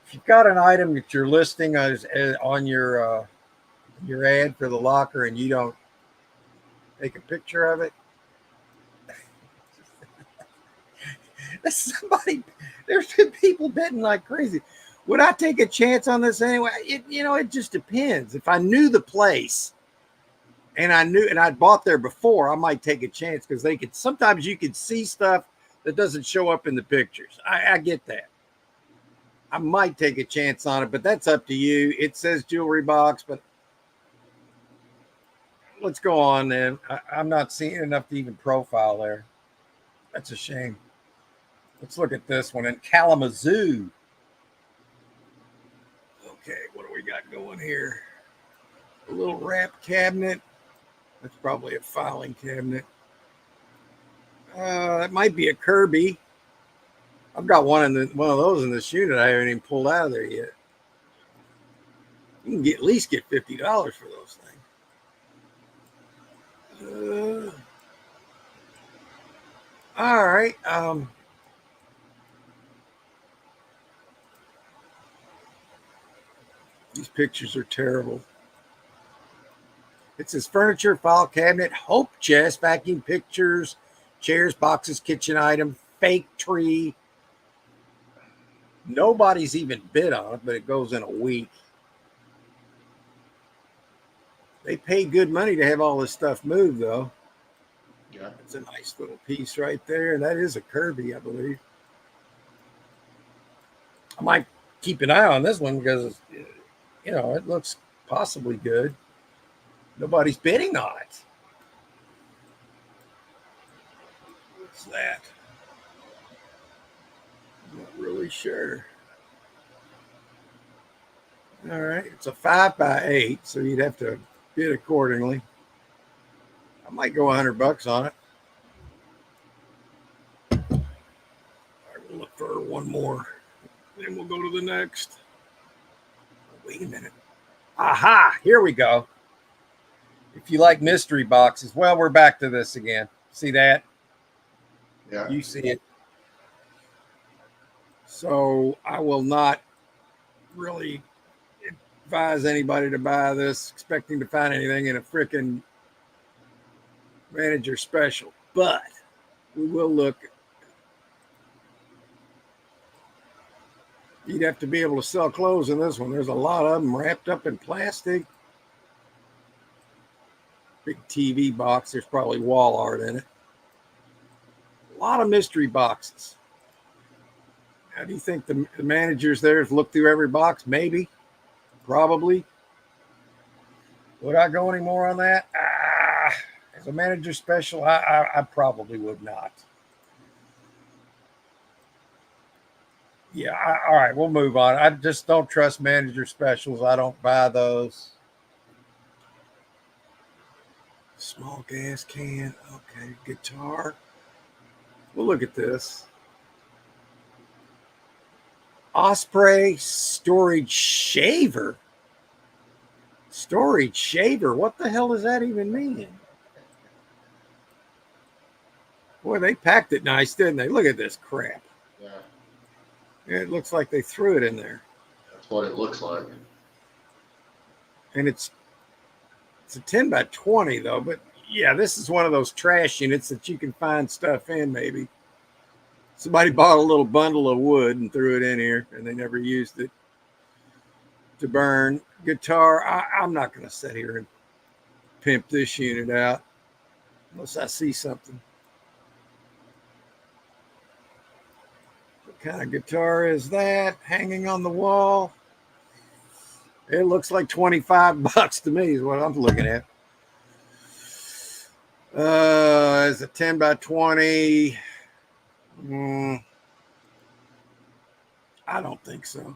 If you've got an item that you're listing on your ad for the locker and you don't take a picture of it, there's been people betting like crazy. Would I take a chance on this anyway? It just depends. If I knew the place and I'd bought there before, I might take a chance because sometimes you can see stuff that doesn't show up in the pictures. I get that. I might take a chance on it, but that's up to you. It says jewelry box, but let's go on then. I'm not seeing enough to even profile there. That's a shame. Let's look at this one in Kalamazoo. Okay, what do we got going here? A little wrap cabinet. That's probably a filing cabinet. That might be a Kirby. I've got one of those in this unit. I haven't even pulled out of there yet. You can at least get $50 for those things. All right. These pictures are terrible. It says furniture, file cabinet, hope chest, vacuum pictures, chairs, boxes, kitchen item, fake tree. Nobody's even bid on it, but it goes in a week. They pay good money to have all this stuff moved, though. Yeah. It's a nice little piece right there. And that is a Kirby, I believe. I might keep an eye on this one because, it looks possibly good. Nobody's bidding on it. What's that? I'm not really sure. All right, it's a 5x8, so you'd have to bid accordingly. I might go $100 on it. All right, we'll look for one more. Then we'll go to the next. Wait a minute. Aha, here we go. If you like mystery boxes, well, we're back to this again. See that? Yeah. You see it. So I will not really advise anybody to buy this expecting to find anything in a freaking manager special, but we will look. You'd have to be able to sell clothes in this one. There's a lot of them wrapped up in plastic. Big TV box. There's probably wall art in it. A lot of mystery boxes. How do you think the managers there have looked through every box? Maybe. Probably. Would I go any more on that? As a manager special, I probably would not. Yeah, all right, we'll move on. I just don't trust manager specials. I don't buy those. Small gas can. Okay, guitar. We'll look at this. Osprey storage shaver. Storage shaver. What the hell does that even mean? Boy, they packed it nice, didn't they? Look at this crap. Yeah. It looks like they threw it in there. That's what it looks like. And it's a 10x20 though, but yeah, this is one of those trash units that you can find stuff in maybe. Somebody bought a little bundle of wood and threw it in here and they never used it to burn. Guitar, I'm not going to sit here and pimp this unit out unless I see something. What kind of guitar is that hanging on the wall? It looks like $25 to me is what I'm looking at. It's a 10x20. I don't think so.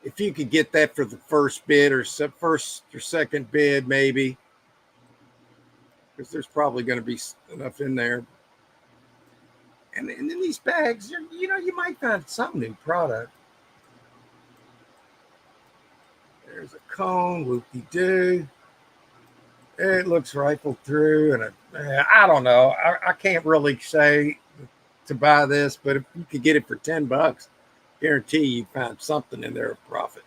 If you could get that for the first bid or first or second bid, maybe, because there's probably going to be enough in there. And in these bags, you might find some new product. There's a cone, whoop-de-doo. It looks rifled through, and I don't know. I can't really say to buy this, but if you could get it for $10, guarantee you'd find something in there of profit.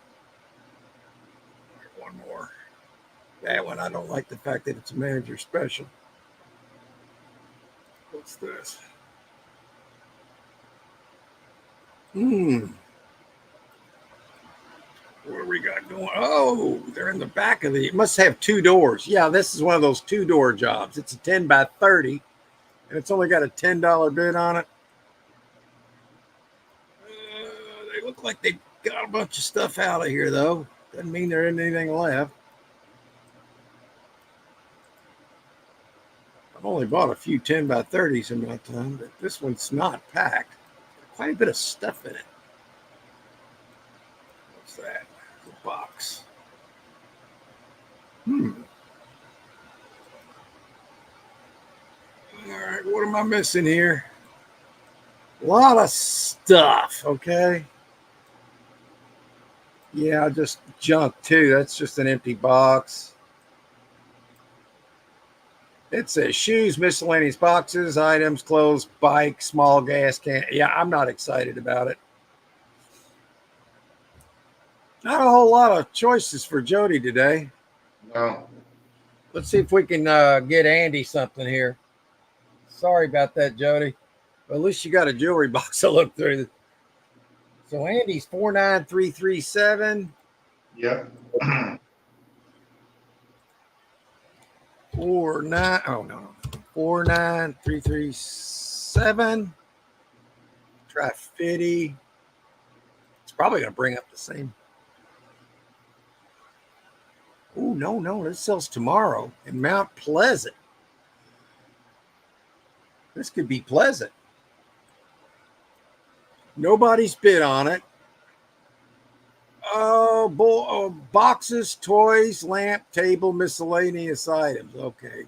One more. That one, I don't like the fact that it's a manager special. What's this? What do we got going? Oh, they're in the back of the. It must have two doors. Yeah, this is one of those two-door jobs. It's a 10x30, and it's only got a $10 bid on it. They look like they got a bunch of stuff out of here, though. Doesn't mean there isn't anything left. I've only bought a few 10x30s in my time, but this one's not packed. Quite a bit of stuff in it. What's that? The box. All right, what am I missing here? A lot of stuff, okay? Yeah, just junk too. That's just an empty box. It says shoes, miscellaneous boxes, items, clothes, bike, small gas can. Yeah, I'm not excited about it. Not a whole lot of choices for Jody today. No. Let's see if we can get Andy something here. Sorry about that, Jody. But at least you got a jewelry box to look through. So Andy's 49337. Yep. 49337. Try 50. It's probably going to bring up the same. Oh, no. This sells tomorrow in Mount Pleasant. This could be pleasant. Nobody's bid on it. Oh, boxes, toys, lamp, table, miscellaneous items. Okay.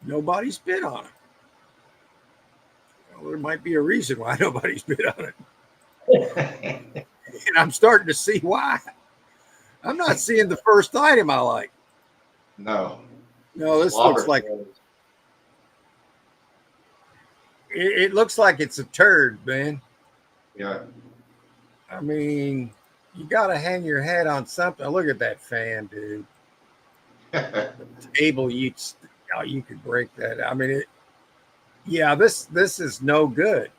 Nobody's bid on it. Well, there might be a reason why nobody's bid on it. And I'm starting to see why. I'm not seeing the first item I like. No. No, this Slobber looks like knows. it looks like it's a turd, man. Yeah. I mean, you got to hang your head on something. Look at that fan, dude. Table, you could break that. I mean, this is no good.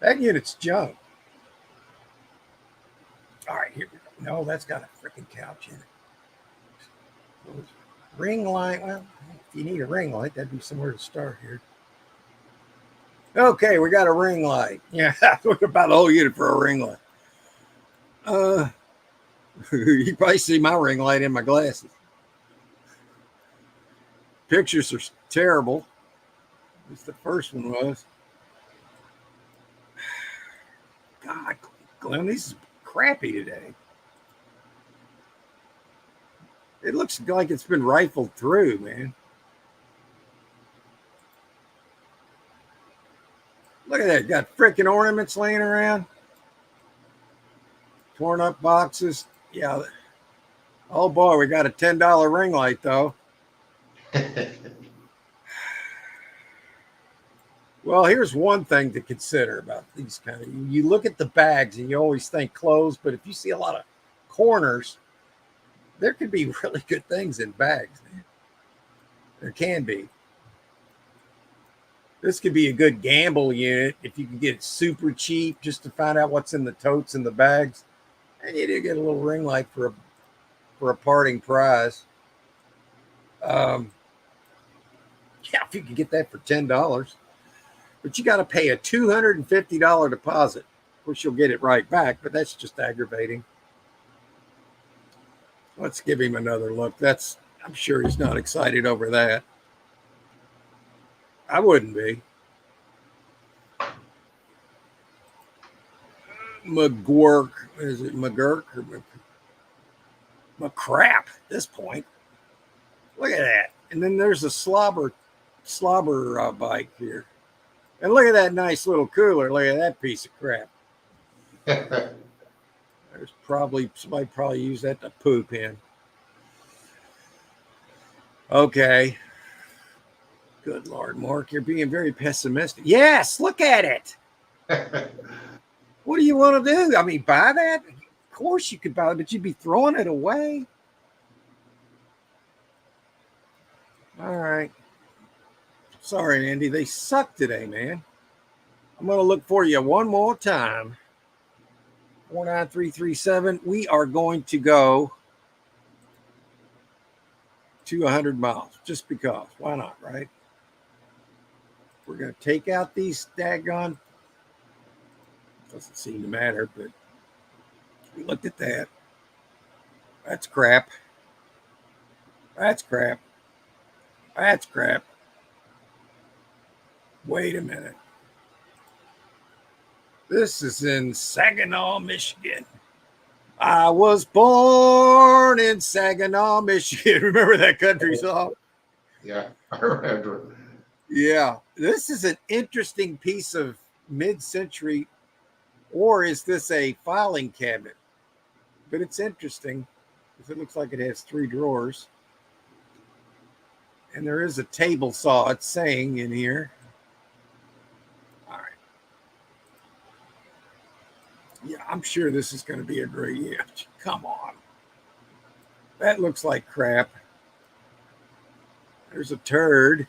That unit's junk. All right, here we go. No, that's got a freaking couch in it. Ring light. Well, if you need a ring light, that'd be somewhere to start here. Okay, we got a ring light. Yeah, look about the whole unit for a ring light. You probably see my ring light in my glasses. Pictures are terrible. At least the first one was. God, Glenn, this is crappy today. It looks like it's been rifled through, man. Look at that. Got freaking ornaments laying around. Torn up boxes. Yeah. Oh, boy, we got a $10 ring light, though. Well, here's one thing to consider about these kind of. You look at the bags and you always think clothes, but if you see a lot of corners, there could be really good things in bags, man. There can be. This could be a good gamble unit if you can get it super cheap just to find out what's in the totes and the bags. And you do get a little ring light for a parting prize. Yeah, if you could get that for $10. But you got to pay a $250 deposit. Of course, you'll get it right back, but that's just aggravating. Let's give him another look. I'm sure he's not excited over that. I wouldn't be. McGurk. Is it McGurk or McCrap at this point? Look at that. And then there's a slobber bike here. And look at that nice little cooler. Look at that piece of crap. There's somebody used that to poop in. Okay. Good Lord, Mark, you're being very pessimistic. Yes, look at it. What do you want to do? I mean, buy that? Of course you could buy it, but you'd be throwing it away. All right. Sorry, Andy. They suck today, man. I'm going to look for you one more time. 49337. We are going to go to 100 miles just because. Why not, right? We're going to take out these daggone. Doesn't seem to matter, but we looked at that. That's crap. That's crap. That's crap. Wait a minute. This is in Saginaw, Michigan. I was born in Saginaw, Michigan. Remember that country song? Yeah, I remember. Yeah. This is an interesting piece of mid-century, or is this a filing cabinet? But it's interesting because it looks like it has 3 drawers. And there is a table saw, it's saying in here. All right. Yeah, I'm sure this is going to be a great year. Come on. That looks like crap. There's a turd.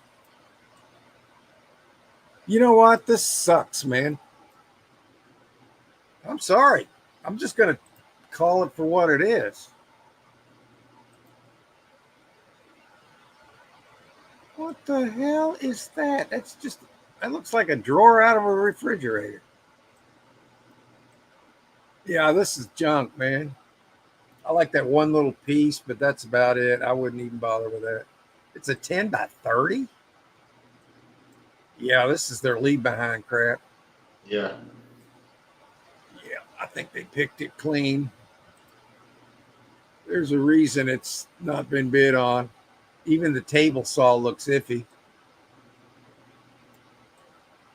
You know what? This sucks, man. I'm sorry. I'm just going to call it for what it is. What the hell is that? That looks like a drawer out of a refrigerator. Yeah, this is junk, man. I like that one little piece, but that's about it. I wouldn't even bother with that. It's a 10 by 30. Yeah, this is their leave behind crap. Yeah. Yeah, I think they picked it clean. There's a reason it's not been bid on. Even the table saw looks iffy.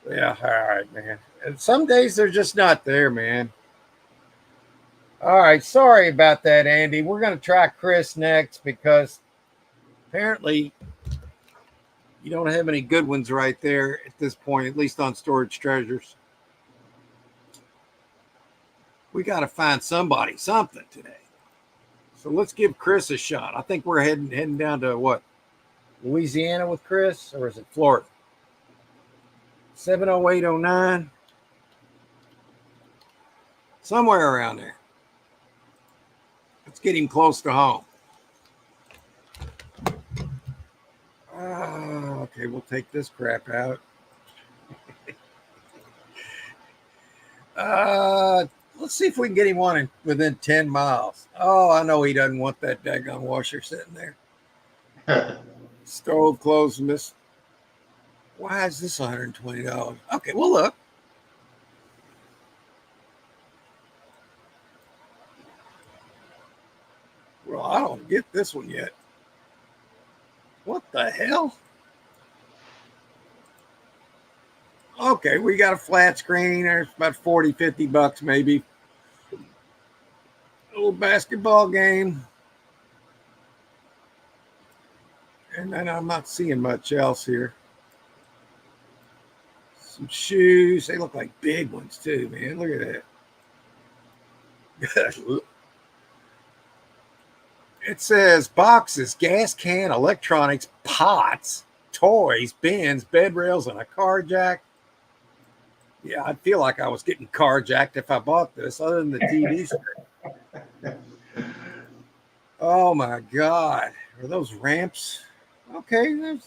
Yeah, all right, man. And some days they're just not there, man. All right, sorry about that, Andy. We're going to try Chris next because apparently you don't have any good ones right there at this point, at least on Storage Treasures. We got to find somebody, something today. So let's give Chris a shot. I think we're heading down to what? Louisiana with Chris, or is it Florida? 70809. Somewhere around there. Let's get him close to home. Okay, we'll take this crap out. Let's see if we can get him one within 10 miles. Oh, I know he doesn't want that daggone washer sitting there. Stove closed, miss. Why is this $120? Okay, well, look. Well, I don't get this one yet. What the hell? Okay, we got a flat screen. There's about 40, 50 bucks maybe. A little basketball game. And then I'm not seeing much else here. Some shoes. They look like big ones too, man. Look at that. It says boxes, gas can, electronics, pots, toys, bins, bed rails, and a car jack. Yeah, I'd feel like I was getting carjacked if I bought this, other than the TV screen. Oh my God. Are those ramps? Okay, there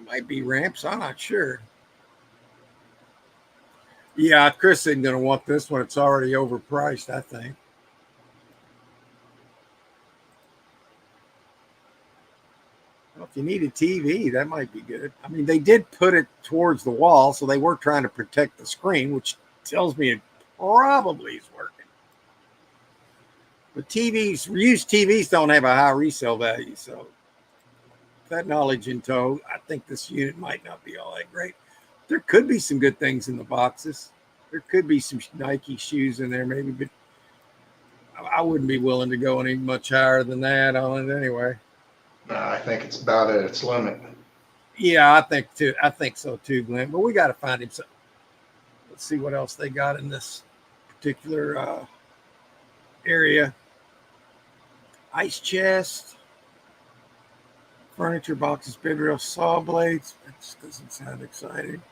might be ramps. I'm not sure. Yeah, Chris isn't going to want this one. It's already overpriced, I think. Well, if you need a TV, that might be good. I mean, they did put it towards the wall, so they were trying to protect the screen, which tells me it probably is working. But used TVs don't have a high resale value, so with that knowledge in tow, I think this unit might not be all that great. There could be some good things in the boxes. There could be some Nike shoes in there, maybe, but I wouldn't be willing to go any much higher than that on it anyway. No, I think it's about at its limit. Yeah, I think too. I think so too, Glenn. But we got to find him something. Let's see what else they got in this particular area. Ice chest, furniture boxes, bed rail, saw blades. That just doesn't sound exciting.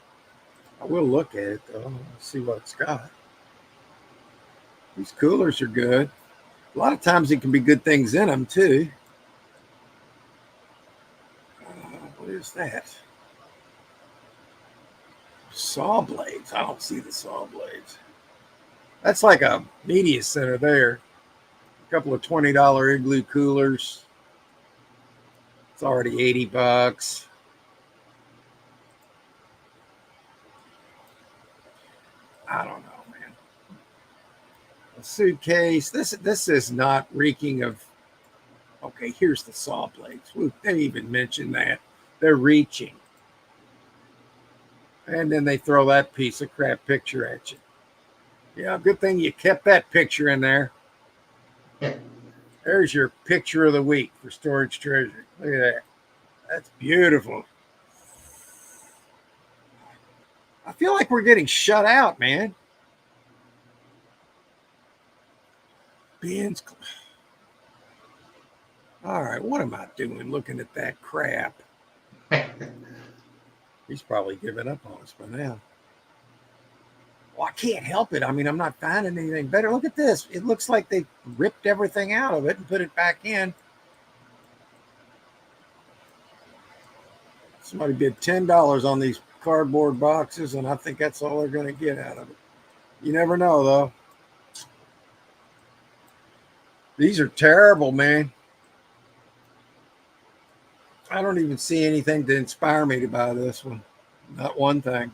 I will look at it though. Let's see what it's got. These coolers are good. A lot of times it can be good things in them too. What is that? Saw blades. I don't see the saw blades. That's like a media center there. A couple of $20 Igloo coolers. It's already 80 bucks. I don't know, man. A suitcase. This is not reeking of. Okay, here's the saw blades. Ooh, they even mentioned that. They're reaching. And then they throw that piece of crap picture at you. Yeah, good thing you kept that picture in there. There's your picture of the week for Storage Treasure. Look at that. That's beautiful. I feel like we're getting shut out, man. Bins. All right, what am I doing looking at that crap? He's probably giving up on us by now. Well, I can't help it. I mean, I'm not finding anything better. Look at this. It looks like they ripped everything out of it and put it back in. Somebody bid $10 on these cardboard boxes, and I think that's all they're going to get out of it. You never know, though. These are terrible, man. I don't even see anything to inspire me to buy this one. Not one thing.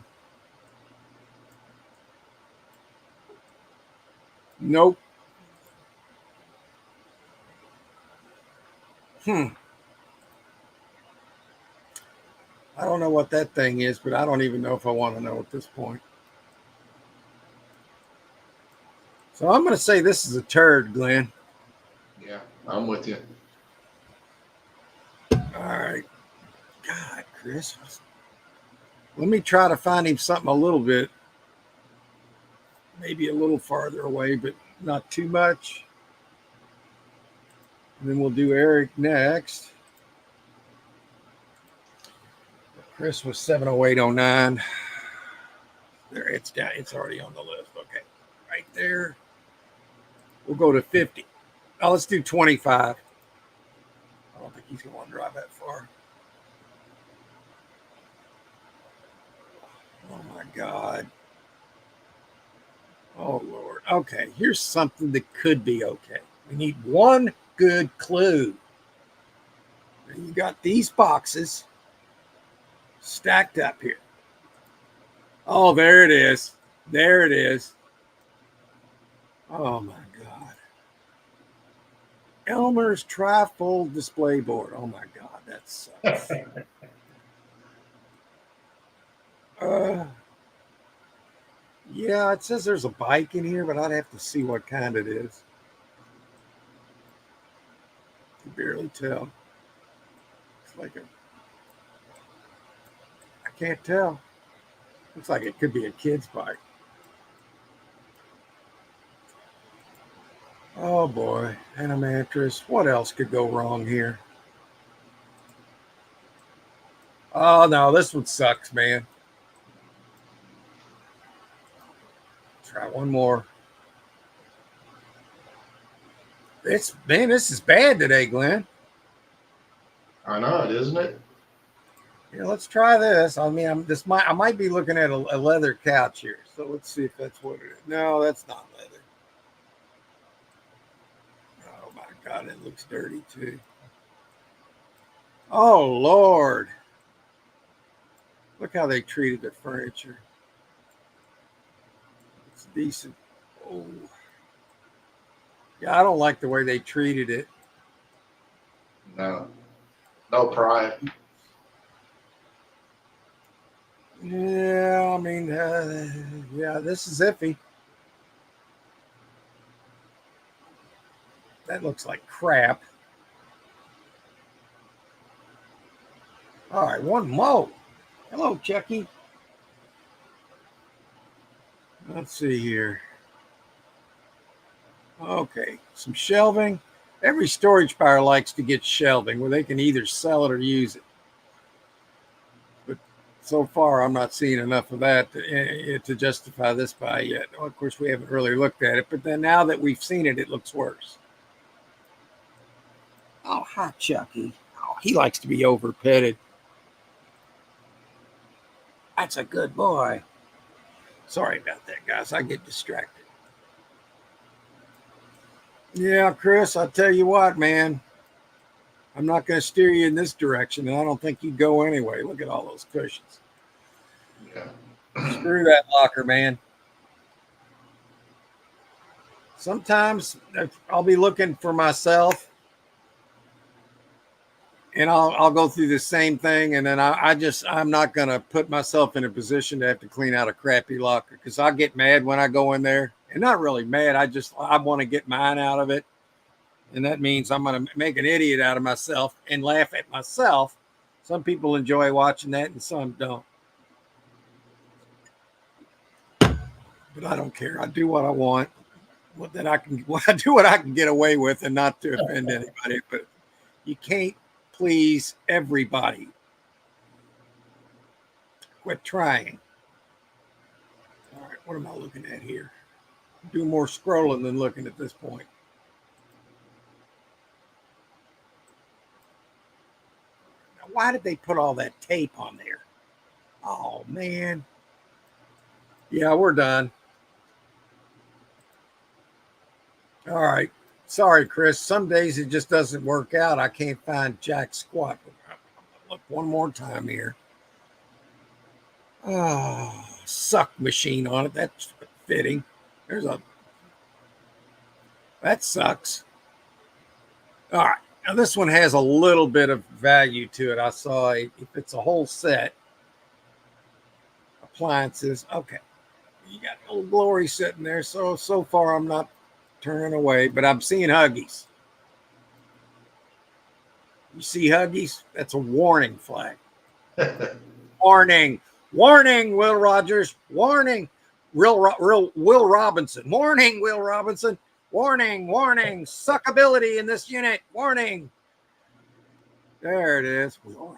Nope. I don't know what that thing is, but I don't even know if I want to know at this point. So I'm going to say this is a turd, Glenn. Yeah, I'm with you. All right. God, Chris. Let me try to find him something a little bit, maybe a little farther away, but not too much. And then we'll do Eric next. Chris was 70809. There, it's down. It's already on the list. Okay. Right there. We'll go to 50. Oh, let's do 25. I don't think he's going to want to drive that far. Oh, my God. Oh, Lord. Okay, here's something that could be okay. We need one good clue. You got these boxes stacked up here. Oh, there it is. There it is. Oh, my God. Elmer's trifold display board. Oh, my God. That sucks. Yeah, it says there's a bike in here, but I'd have to see what kind it is. I can barely tell. It's like I can't tell. Looks like it could be a kid's bike. Oh boy, and a mattress. What else could go wrong here? Oh no, this one sucks, man. Try one more. This is bad today, Glenn. I know it, isn't it? Yeah, let's try this. I mean, I might be looking at a leather couch here. So let's see if that's what it is. No, that's not leather. Oh my God, it looks dirty too. Oh Lord. Look how they treated the furniture. It's decent. Oh. Yeah, I don't like the way they treated it. No. No pride. Yeah, I mean, yeah, this is iffy. That looks like crap. All right, one more. Hello, Chucky. Let's see here. Okay, some shelving. Every storage buyer likes to get shelving where they can either sell it or use it. But so far, I'm not seeing enough of that to justify this buy yet. Well, of course, we haven't really looked at it, but then now that we've seen it, it looks worse. Oh, hi, Chucky. Oh, he likes to be over-petted. That's a good boy. Sorry about that, guys. I get distracted. Yeah, Chris, I'll tell you what, man. I'm not going to steer you in this direction, and I don't think you'd go anyway. Look at all those cushions. Yeah. Screw that locker, man. Sometimes I'll be looking for myself, and I'll go through the same thing, and then I'm not going to put myself in a position to have to clean out a crappy locker because I get mad when I go in there. And not really mad. I want to get mine out of it. And that means I'm going to make an idiot out of myself and laugh at myself. Some people enjoy watching that and some don't. But I don't care. I do what I want. I do what I can get away with and not to offend anybody. But you can't please everybody. Quit trying. All right, what am I looking at here? Do more scrolling than looking at this point. Now, why did they put all that tape on there? Oh, man. Yeah, we're done. All right. Sorry, Chris. Some days it just doesn't work out. I can't find jack squat. look one more time here. Oh, suck machine on it. That's fitting. That sucks. All right. Now this one has a little bit of value to it. I saw if it's a whole set. Appliances. Okay. You got Old Glory sitting there. So far I'm not turning away, but I'm seeing Huggies. You see Huggies? That's a warning flag. Warning. Warning, Will Rogers. Warning. Real Will Robinson. Warning, Will Robinson. Warning, warning. Suckability in this unit. Warning. There it is. Will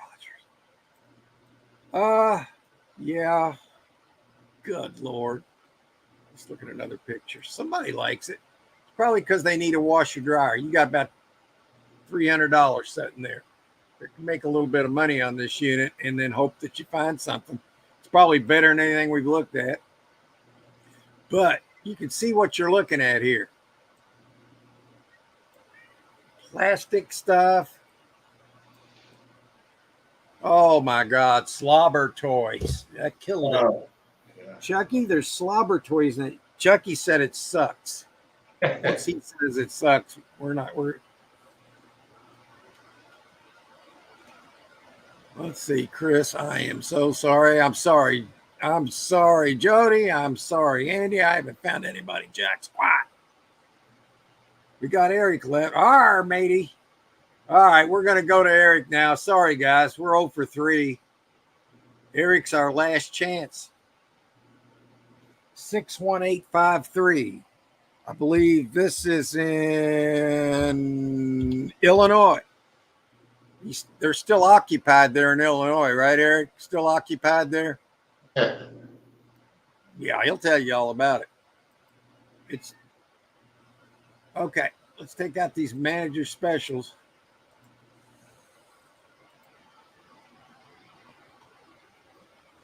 Rogers. Yeah. Good Lord. Let's look at another picture. Somebody likes it. Probably because they need a washer dryer. You got about $300 sitting there. You can make a little bit of money on this unit and then hope that you find something. It's probably better than anything we've looked at. But you can see what you're looking at here. Plastic stuff. Oh my God, slobber toys. That killed it. Oh, yeah. Chucky, there's slobber toys in it. Chucky said it sucks. Once he says it sucks, let's see, Chris. I am so sorry. I'm sorry. I'm sorry, Jody. I'm sorry, Andy. I haven't found anybody jack squat. We got Eric left. All right, matey. All right, we're going to go to Eric now. Sorry, guys. We're 0 for 3. Eric's our last chance. 61853. I believe this is in Illinois. They're still occupied there in Illinois, right, Eric? Still occupied there? Yeah, he'll tell you all about it. It's okay. Let's take out these manager specials.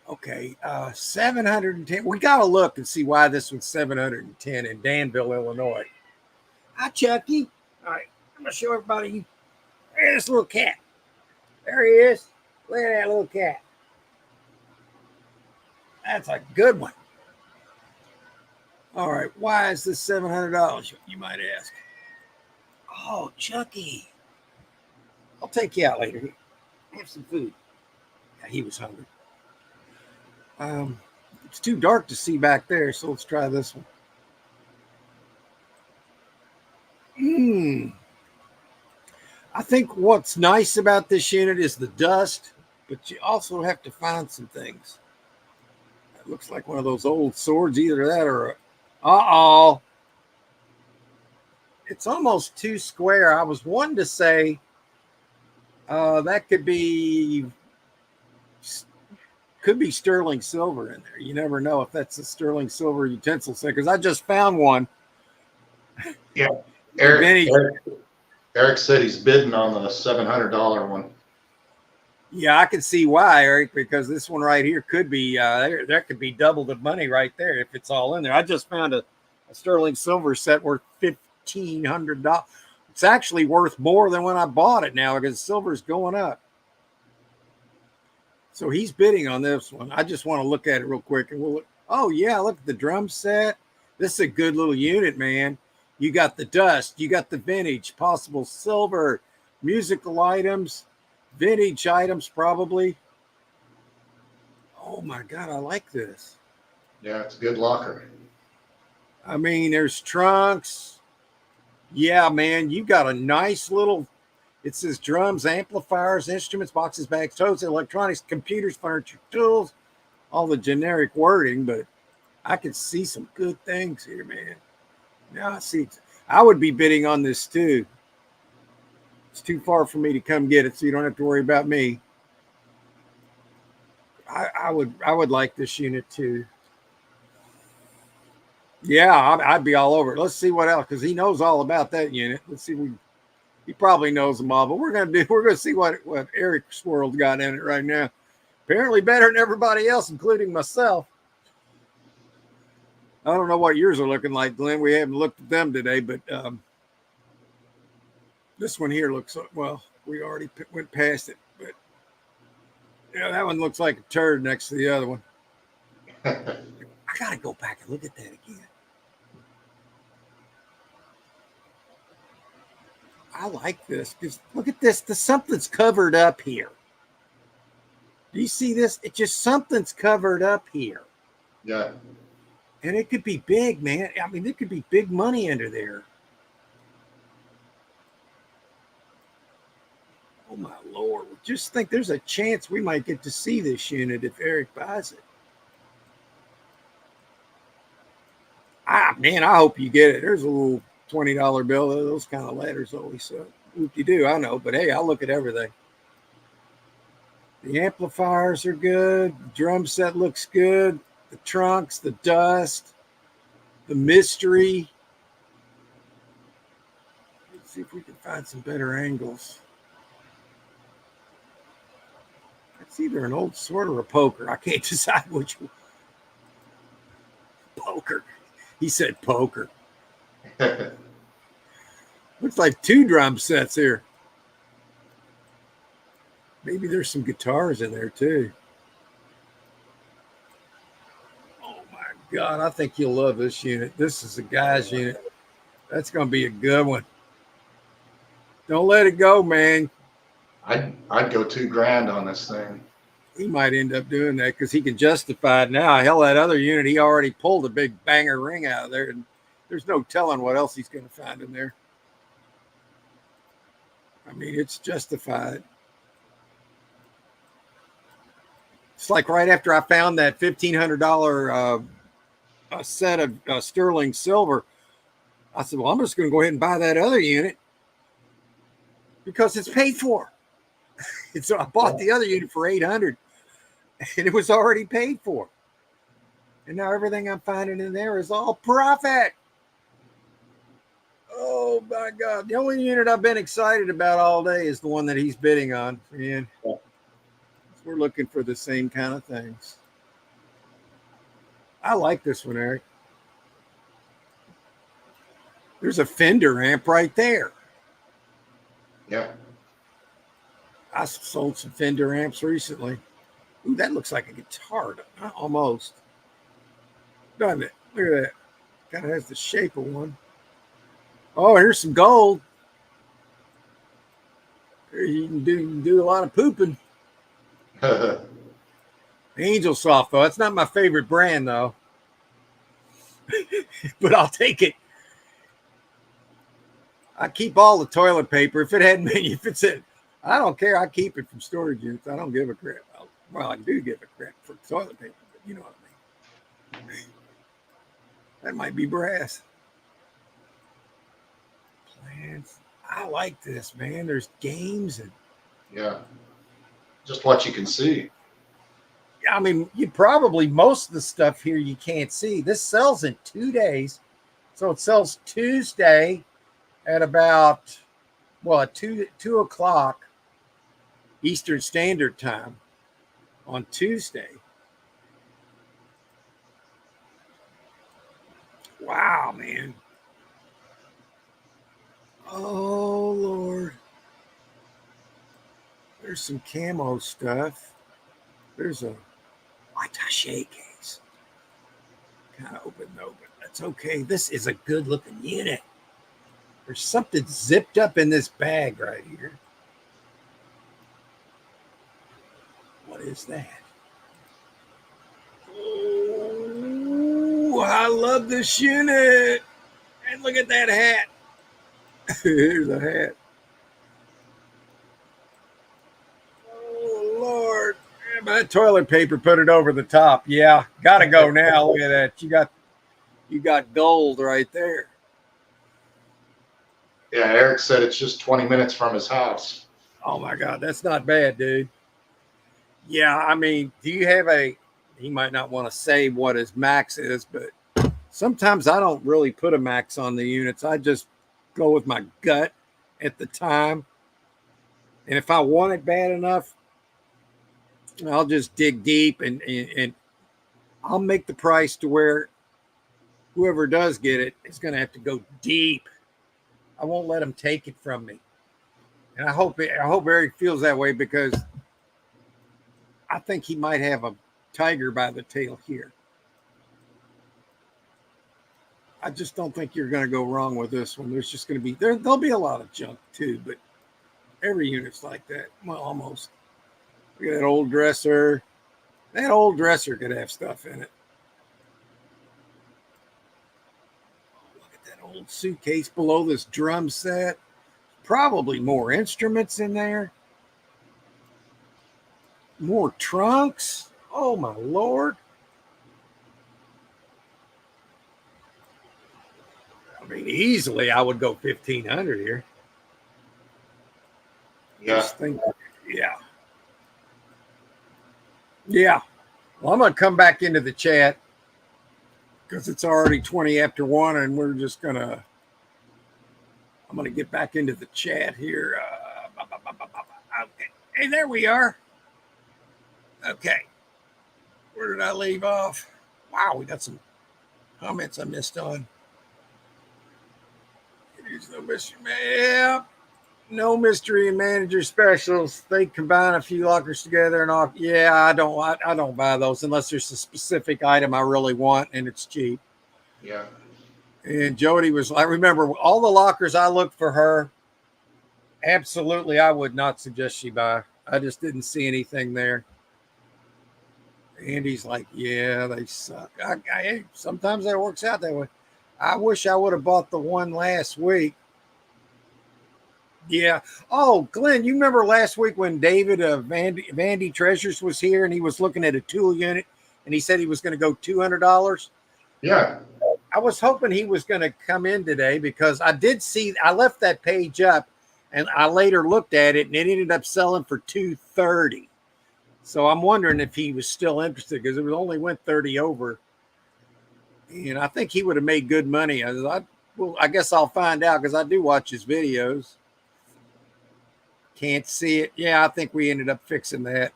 Okay, 710. We got to look and see why this one's 710 in Danville, Illinois. Hi, Chucky. All right, I'm going to show everybody. There's this little cat. There he is. Look at that little cat. That's a good one. All right, why is this $700, you might ask? Oh, Chucky. I'll take you out later. Have some food. Yeah, he was hungry. It's too dark to see back there, so let's try this one. I think what's nice about this unit is the dust, but you also have to find some things. It looks like one of those old swords, either that or it's almost too square. I was wanting to say that could be sterling silver in there. You never know if that's a sterling silver utensil set, because I just found one. Yeah, Eric said he's bidding on the $700 one. Yeah, I can see why, Eric, because this one right here could be there could be double the money right there if it's all in there. I just found a sterling silver set worth $1,500. It's actually worth more than when I bought it now because silver's going up. So he's bidding on this one. I just want to look at it real quick and we'll look. Oh yeah, look at the drum set. This is a good little unit, man. You got the dust, you got the vintage, possible silver, musical items, vintage items probably. Oh my God, I like this. Yeah, it's a good locker. I mean, there's trunks. Yeah, man, you got a nice little. It says drums, amplifiers, instruments, boxes, bags, totes, electronics, computers, furniture, tools, all the generic wording, but I can see some good things here, man. Now I see. I would be bidding on this too. It's too far for me to come get it, so you don't have to worry about me. I would like this unit too. Yeah, I'd be all over it. Let's see what else, because he knows all about that unit. Let's see. He probably knows them all, but we're gonna see what Eric Swirl's got in it right now. Apparently better than everybody else, including myself. I don't know what yours are looking like, Glenn. We haven't looked at them today, but this one here looks, well, we already went past it, but Yeah, that one looks like a turd next to the other one. I gotta go back and look at that again. I like this because look at this. Something's covered up here. Do you see this? It just something's covered up here. Yeah. And it could be big, man. I mean, there could be big money under there. Oh my Lord. Just think there's a chance we might get to see this unit if Eric buys it. Man, I hope you get it. There's a little $20 bill. Those kind of letters always so. What you do, I know, but hey, I'll look at everything. The amplifiers are good. The drum set looks good. The trunks, the dust, the mystery. Let's see if we can find some better angles. It's either an old sword or a poker. I can't decide which one. Poker. He said poker. Looks like 2 drum sets here. Maybe there's some guitars in there too. Oh my God, I think you'll love this unit. This is a guy's unit. That's going to be a good one. Don't let it go, man. I'd go $2,000 on this thing. He might end up doing that because he can justify it now. Hell, that other unit, he already pulled a big banger ring out of there, and there's no telling what else he's going to find in there. I mean, it's justified. It's like right after I found that $1,500 set of sterling silver, I said, well, I'm just going to go ahead and buy that other unit because it's paid for. And so I bought the other unit for $800 and it was already paid for. And now everything I'm finding in there is all profit. Oh my God. The only unit I've been excited about all day is the one that he's bidding on. And we're looking for the same kind of things. I like this one, Eric. There's a Fender amp right there. Yeah. I sold some Fender amps recently. Ooh, that looks like a guitar. Almost. Doesn't it? Look at that. Kind of has the shape of one. Oh, here's some gold. Here you can do a lot of pooping. Angel Soft, though. That's not my favorite brand, though. But I'll take it. I keep all the toilet paper. If it hadn't been, if it's it, I don't care. I keep it from storage units. I don't give a crap. Well, I do give a crap for toilet paper, but you know what I mean. That might be brass. Plans. I like this, man. There's games and yeah, just what you can see. I mean, you probably most of the stuff here you can't see. This sells in 2 days, so it sells Tuesday at about at 2 o'clock Eastern Standard Time on Tuesday. Wow, man. Oh, Lord. There's some camo stuff. There's a attaché case. Kind of open though, but that's okay. This is a good looking unit. There's something zipped up in this bag right here. What is that? Oh, I love this unit. And look at that hat. Here's a hat. Oh, Lord. Yeah, but that toilet paper put it over the top. Yeah, gotta go now. Look at that. You got gold right there. Yeah, Eric said it's just 20 minutes from his house. Oh my God, that's not bad, dude. Yeah, I mean, do you have he might not want to say what his max is, but sometimes I don't really put a max on the units. I just go with my gut at the time. And if I want it bad enough, I'll just dig deep and I'll make the price to where whoever does get it is going to have to go deep. I won't let him take it from me. And I hope Eric feels that way because I think he might have a tiger by the tail here. I just don't think you're going to go wrong with this one. There's just going to be there'll be a lot of junk too, but every unit's like that. Well, almost. Look at that old dresser. That old dresser could have stuff in it. Look at that old suitcase below this drum set. Probably more instruments in there. More trunks. Oh my Lord. I mean, easily I would go 1,500 here. Yeah. Just think, yeah. Yeah. Well, I'm going to come back into the chat because it's already 20 after 1, and we're just going to, I'm going to get back into the chat here. Okay. Hey, there we are. Okay. Where did I leave off? Wow, we got some comments I missed on. There's no mystery. Yeah. No mystery and manager specials. They combine a few lockers together and all. Yeah, I don't buy those unless there's a specific item I really want and it's cheap. Yeah. And Jody was, I remember all the lockers I looked for her. Absolutely, I would not suggest she buy. I just didn't see anything there. Andy's like, yeah, they suck. Sometimes that works out that way. I wish I would have bought the one last week. Yeah. Oh, Glenn, you remember last week when David of Vandy Treasures was here and he was looking at a tool unit and he said he was going to go $200? Yeah. I was hoping he was going to come in today because I did see, I left that page up and I later looked at it and it ended up selling for $230. So I'm wondering if he was still interested because it was only went 30 over. And I think he would have made good money. I guess I'll find out because I do watch his videos. Can't see it. Yeah, I think we ended up fixing that.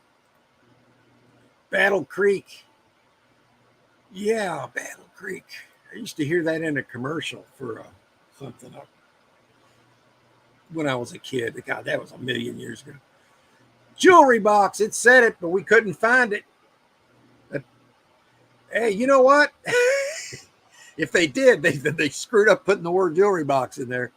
Battle Creek. Yeah, Battle Creek. I used to hear that in a commercial for something when I was a kid. God, that was a million years ago. Jewelry box. It said it, but we couldn't find it. But, hey, you know what? If they did, they screwed up putting the word jewelry box in there.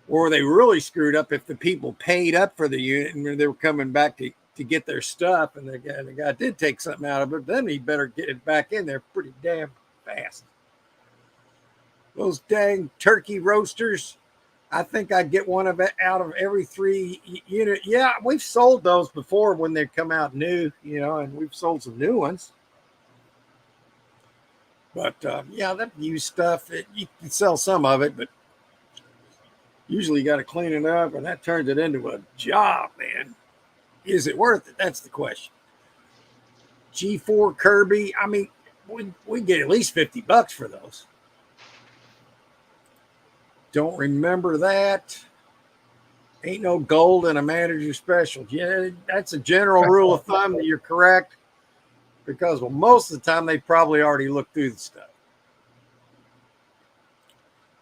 Or they really screwed up if the people paid up for the unit and they were coming back to get their stuff and the guy did take something out of it, then he better get it back in there pretty damn fast. Those dang turkey roasters, I think I'd get one of it out of every 3 unit. Yeah, we've sold those before when they come out new, and we've sold some new ones. But, yeah, that used stuff, you can sell some of it, but usually you got to clean it up, and that turns it into a job, man. Is it worth it? That's the question. G4 Kirby, I mean, we get at least $50 for those. Don't remember that. Ain't no gold in a manager special. Yeah, that's a general rule of thumb that you're correct. Because, well, most of the time they probably already looked through the stuff.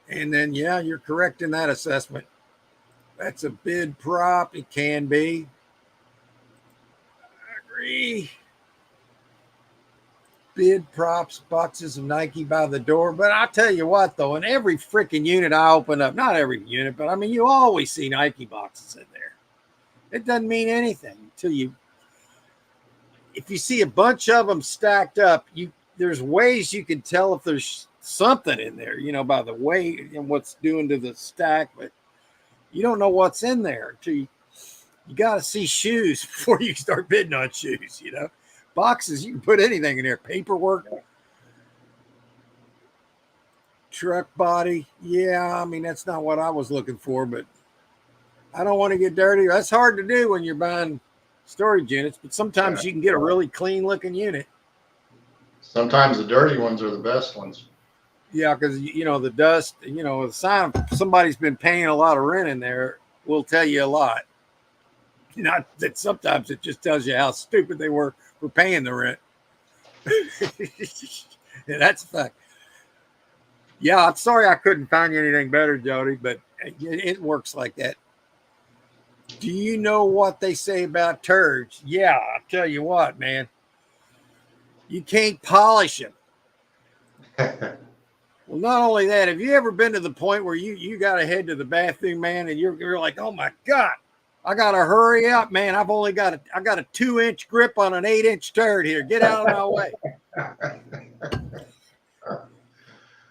And then, yeah, you're correct in that assessment. That's a bid prop. It can be. I agree. Bid props, boxes of Nike by the door. But I'll tell you what, though, in every freaking unit I open up, not every unit, but I mean, you always see Nike boxes in there. It doesn't mean anything until if you see a bunch of them stacked up, there's ways you can tell if there's something in there, by the weight and what's doing to the stack, but you don't know what's in there until you got to see shoes before you start bidding on shoes, Boxes, you can put anything in there. Paperwork, truck body. Yeah, I mean, that's not what I was looking for, but I don't want to get dirty. That's hard to do when you're buying storage units, but sometimes you can get a really clean looking unit. Sometimes the dirty ones are the best ones. Yeah, because the dust, the sign of somebody's been paying a lot of rent in there will tell you a lot. Not that sometimes it just tells you how stupid they were for paying the rent. Yeah, that's a fact. Yeah, I'm sorry I couldn't find you anything better, Jody, but it works like that. Do you know what they say about turds? Yeah, I'll tell you what, man. You can't polish them. Well, not only that, have you ever been to the point where you got to head to the bathroom, man, and you're like, oh my God, I gotta hurry up, man. I got a 2-inch grip on an 8-inch turd here. Get out of my way.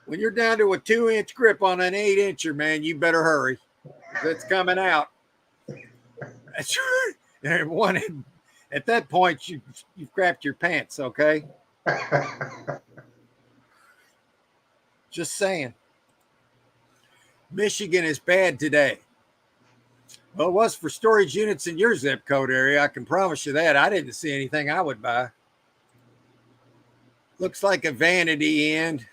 When you're down to a 2-inch grip on an 8-incher, man, you better hurry. It's coming out. That's right. And one at that point, you've crapped your pants, okay? Just saying. Michigan is bad today. Well, it was for storage units in your zip code area. I can promise you that. I didn't see anything I would buy. Looks like a vanity end.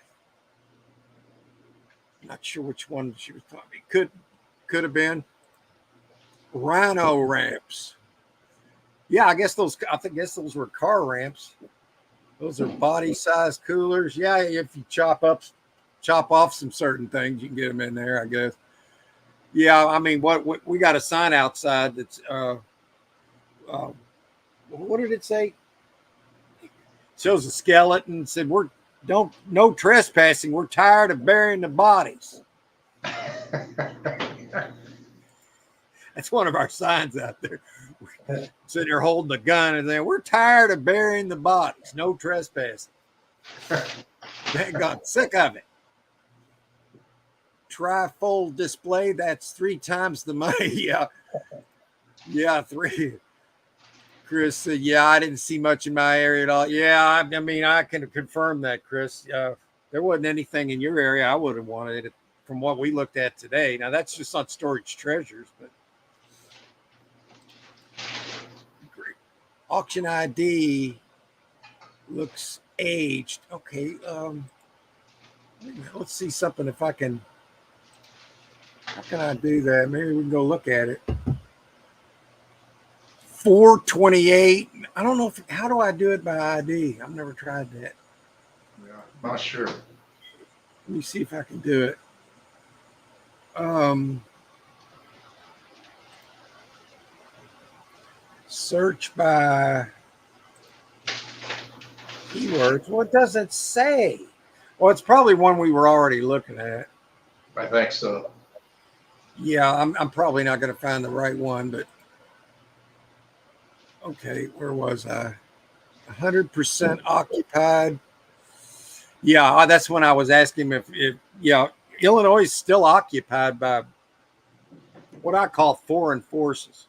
Not sure which one she was talking. Could have been rhino ramps. Yeah, I guess those were car ramps. Those are body size coolers. Yeah, if you chop off some certain things, you can get them in there, I guess. Yeah, I mean, what we got a sign outside that's what did it say? It shows a skeleton. Said no trespassing. We're tired of burying the bodies. That's one of our signs out there. Sitting there holding the gun and saying, we're tired of burying the bodies. No trespassing. They got sick of it. Trifold display, that's 3 times the money. Yeah, 3. Chris said, yeah, I didn't see much in my area at all. Yeah, I mean, I can confirm that, Chris. There wasn't anything in your area I would have wanted it from what we looked at today. Now, that's just not storage treasures, but great. Auction ID looks aged. Okay, let's see something if I can. How can I do that? Maybe we can go look at it. 428. I don't know how do I do it by ID? I've never tried that. Yeah, not sure. Let me see if I can do it. Search by keywords. What does it say? Well, it's probably one we were already looking at. I think so. Yeah, I'm probably not going to find the right one, but okay, where was I? 100% occupied. Yeah, that's when I was asking him if Illinois is still occupied by what I call foreign forces.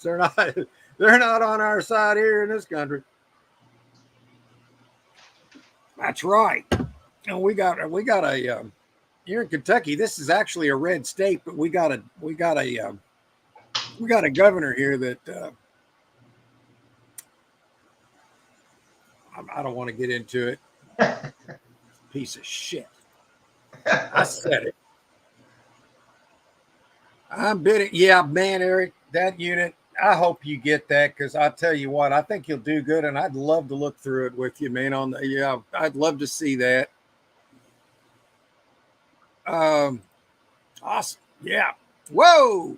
They're not on our side here in this country. That's right. And we got a here in Kentucky. This is actually a red state, but we got a governor here that I don't want to get into it. Piece of shit. I said it. I'm bidding. Yeah, man, Eric, that unit. I hope you get that because I tell you what, I think you'll do good, and I'd love to look through it with you, man. I'd love to see that. Awesome. Yeah. Whoa.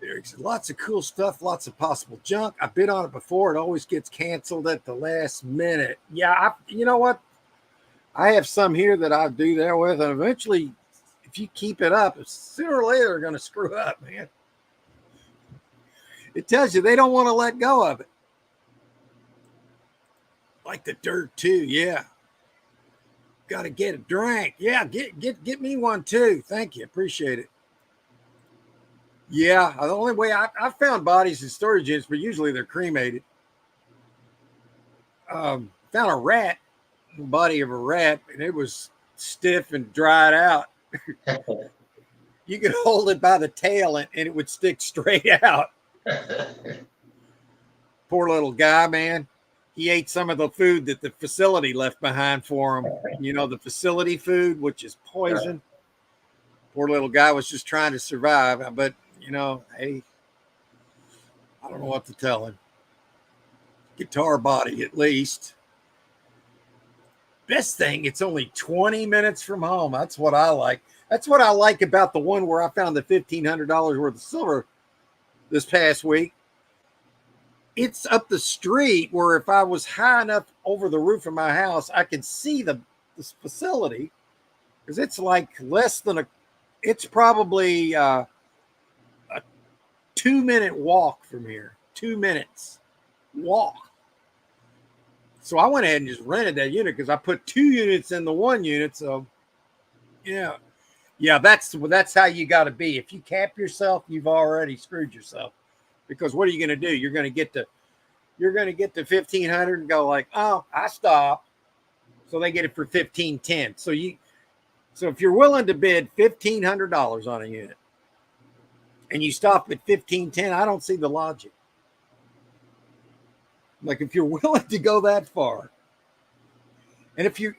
Eric said, lots of cool stuff, lots of possible junk. I bid on it before. It always gets canceled at the last minute. Yeah, you know what? I have some here that I do that with, and eventually, if you keep it up, sooner or later, they're going to screw up, man. It tells you they don't want to let go of it. Like the dirt, too. Yeah. Got to get a drink. Yeah, get me one, too. Thank you. Appreciate it. Yeah, the only way I found bodies in storage units, but usually they're cremated. Found a rat, the body of a rat, and it was stiff and dried out. You could hold it by the tail and it would stick straight out. Poor little guy, man. He ate some of the food that the facility left behind for him. You know, the facility food, which is poison. Poor little guy was just trying to survive. But, you know, hey, I don't know what to tell him. Guitar body, at least. best thing, it's only 20 minutes from home. That's what I like. That's what I like about the one where I found the $1,500 worth of silver this past week. It's up the street where if I was high enough over the roof of my house, I could see this facility, because it's like it's probably a 2-minute walk from here. 2 minutes walk. So I went ahead and just rented that unit because I put 2 units in the 1 unit. So yeah, that's how you got to be. If you cap yourself, you've already screwed yourself, because what are you going to do? You're going to get to 1,500 and go like, oh, I stopped. So they get it for $1,510. So if you're willing to bid $1,500 on a unit and you stop at $1,510, I don't see the logic. Like, if you're willing to go that far, and if you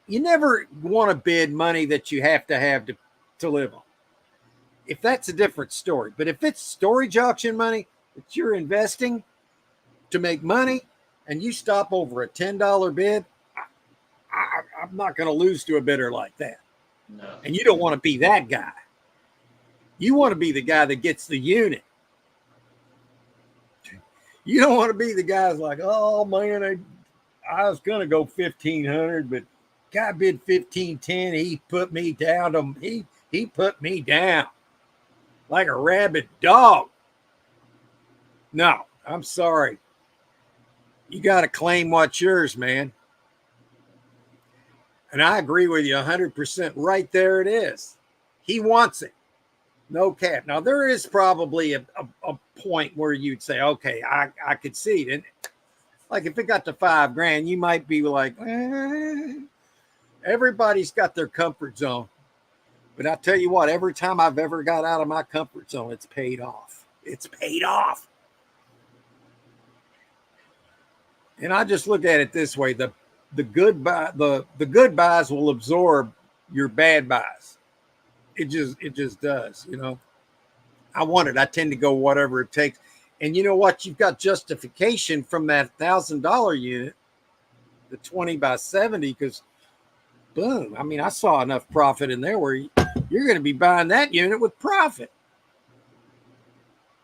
never want to bid money that you have to live on, if that's a different story. But if it's storage auction money that you're investing to make money, and you stop over a $10 bid, I'm not going to lose to a bidder like that. No. And you don't want to be that guy. You want to be the guy that gets the unit. You don't want to be the guys like, oh man, I was gonna go 1,500, but guy bid 1,510. He put me down. He put me down like a rabid dog. No, I'm sorry. You got to claim what's yours, man. And I agree with you 100%. Right there it is. He wants it. No cap. Now, there is probably a point where you'd say, okay, I could see it. And like if it got to $5,000, you might be like, everybody's got their comfort zone. But I'll tell you what, every time I've ever got out of my comfort zone, it's paid off. It's paid off. And I just look at it this way. The good buys will absorb your bad buys. It just does, you know. I tend to go whatever it takes. And you know what? You've got justification from that $1,000 unit, the 20 by 70, because boom. I mean, I saw enough profit in there where you're going to be buying that unit with profit.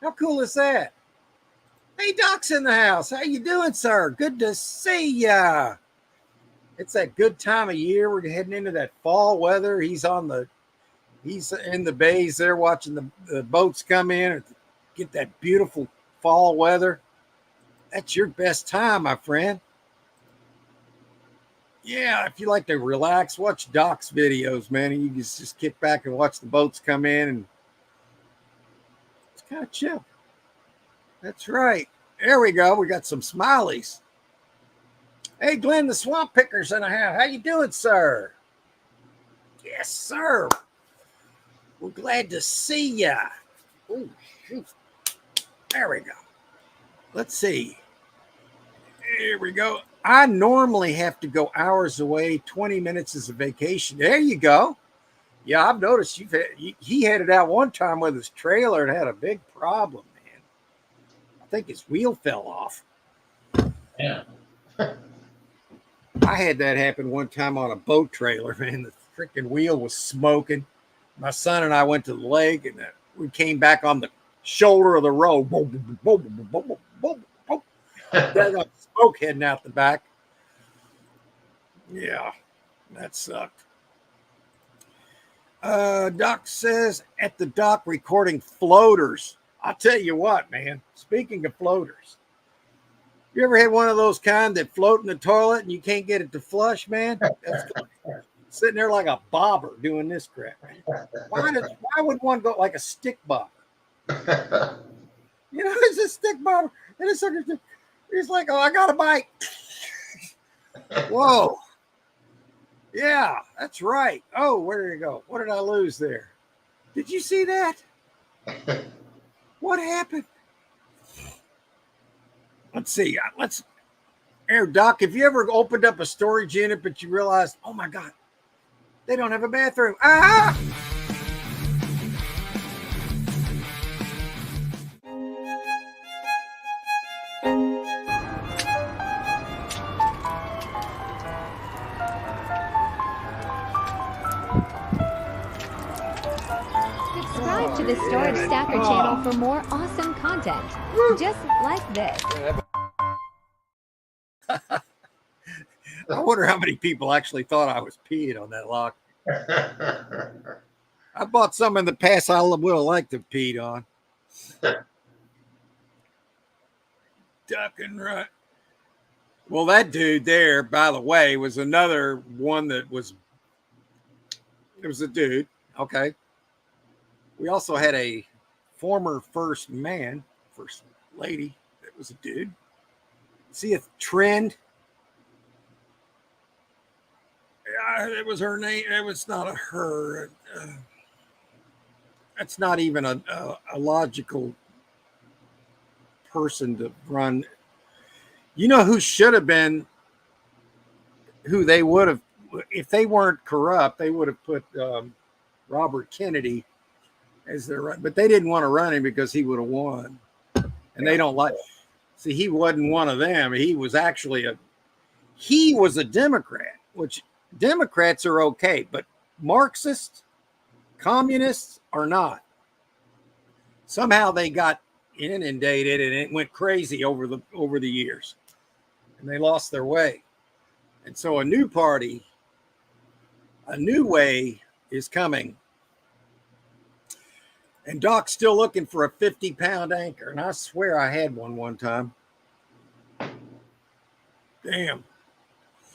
How cool is that? Hey, Doc's in the house. How you doing, sir? Good to see ya. It's that good time of year. We're heading into that fall weather. He's in the bays there watching the boats come in and get that beautiful fall weather. That's your best time, my friend. Yeah, if you like to relax, watch Doc's videos, man. And you can just kick back and watch the boats come in, and it's kind of chill. That's right. There we go. We got some smileys. Hey, Glenn, the Swamp Picker's in the house. How you doing, sir? Yes, sir. We're glad to see ya. Oh, shoot. There we go. Let's see. Here we go. I normally have to go hours away. 20 minutes is a vacation. There you go. Yeah, I've noticed he headed out one time with his trailer and had a big problem, man. I think his wheel fell off. Yeah. I had that happen one time on a boat trailer, man. The freaking wheel was smoking. My son and I went to the lake, and we came back on the shoulder of the road. There's a smoke heading out the back. Yeah, that sucked. Doc says at the dock recording floaters. I'll tell you what, man. Speaking of floaters, you ever had one of those kind that float in the toilet and you can't get it to flush, man? That's sitting there like a bobber doing this crap. Why would one go like a stick bobber? You know, it's a stick bobber. And it's like, oh, I got a bite. Whoa. Yeah, that's right. Oh, where did it go? What did I lose there? Did you see that? What happened? Let's see. Here, Doc, have you ever opened up a storage unit, but you realized, oh my God, they don't have a bathroom? Ah! to the Storage Stacker channel for more awesome content, just like this. I wonder how many people actually thought I was peeing on that lock. I bought some in the past I would have liked to peed on. Duck and run. Well, that dude there, by the way, was another one that was, it was a dude. Okay. We also had a former first lady that was a dude. See a trend? It was her name. It was not a her. That's not even a logical person to run. You know who should have been, who they would have, if they weren't corrupt, they would have put Robert Kennedy as their run, but they didn't want to run him because he would have won. And they don't like, see, he wasn't one of them. He was actually he was a Democrat, which Democrats are okay, but Marxists, communists are not. Somehow they got inundated and it went crazy over the years, and they lost their way. And so a new party, a new way is coming. And Doc's still looking for a 50-pound anchor, and I swear I had one time. Damn.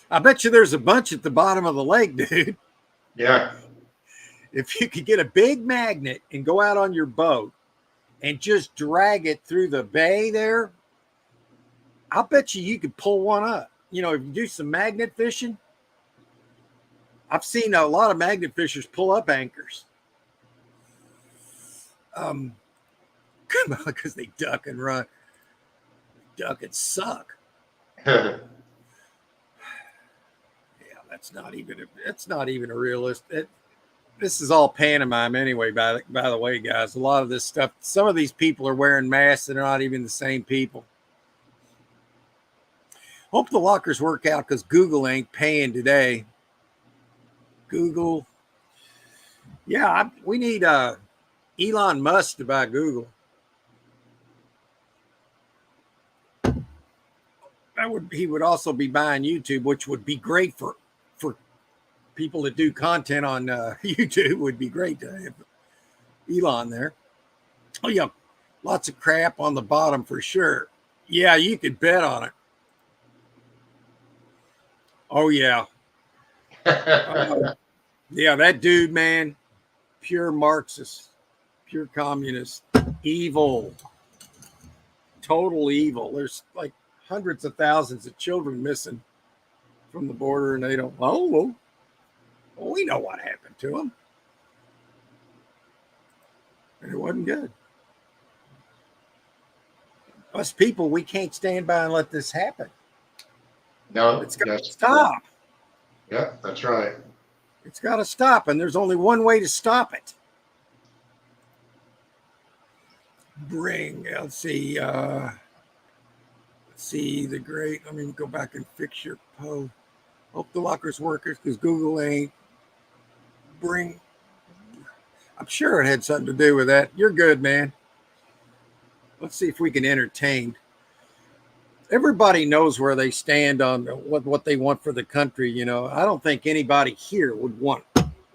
I bet you there's a bunch at the bottom of the lake, dude. Yeah. If you could get a big magnet and go out on your boat and just drag it through the bay there, I'll bet you could pull one up. You know, if you do some magnet fishing, I've seen a lot of magnet fishers pull up anchors. Come on, because they duck and run. Duck and suck. Yeah, that's not even a realist. This is all pantomime anyway, by the way, guys. A lot of this stuff, some of these people are wearing masks and they're not even the same people. Hope the lockers work out because Google ain't paying today. Google. Yeah, we need Elon Musk to buy Google. He would also be buying YouTube, which would be great for people that do content on YouTube. Would be great to have Elon there. Oh yeah, lots of crap on the bottom for sure. Yeah, you could bet on it. Oh yeah. Yeah, that dude, man, pure Marxist, pure communist, evil, total evil. There's like hundreds of thousands of children missing from the border, and they don't. Oh, well, we know what happened to them, and it wasn't good. Us people, we can't stand by and let this happen. No, It's got to stop. Yeah, that's right. It's got to stop, and there's only one way to stop it. Let's see, the great. Let me go back and fix your post. Hope the lockers workers, because Google ain't I'm sure it had something to do with that. You're good, man. Let's see if we can entertain. Everybody knows where they stand on what they want for the country. You know, I don't think anybody here would want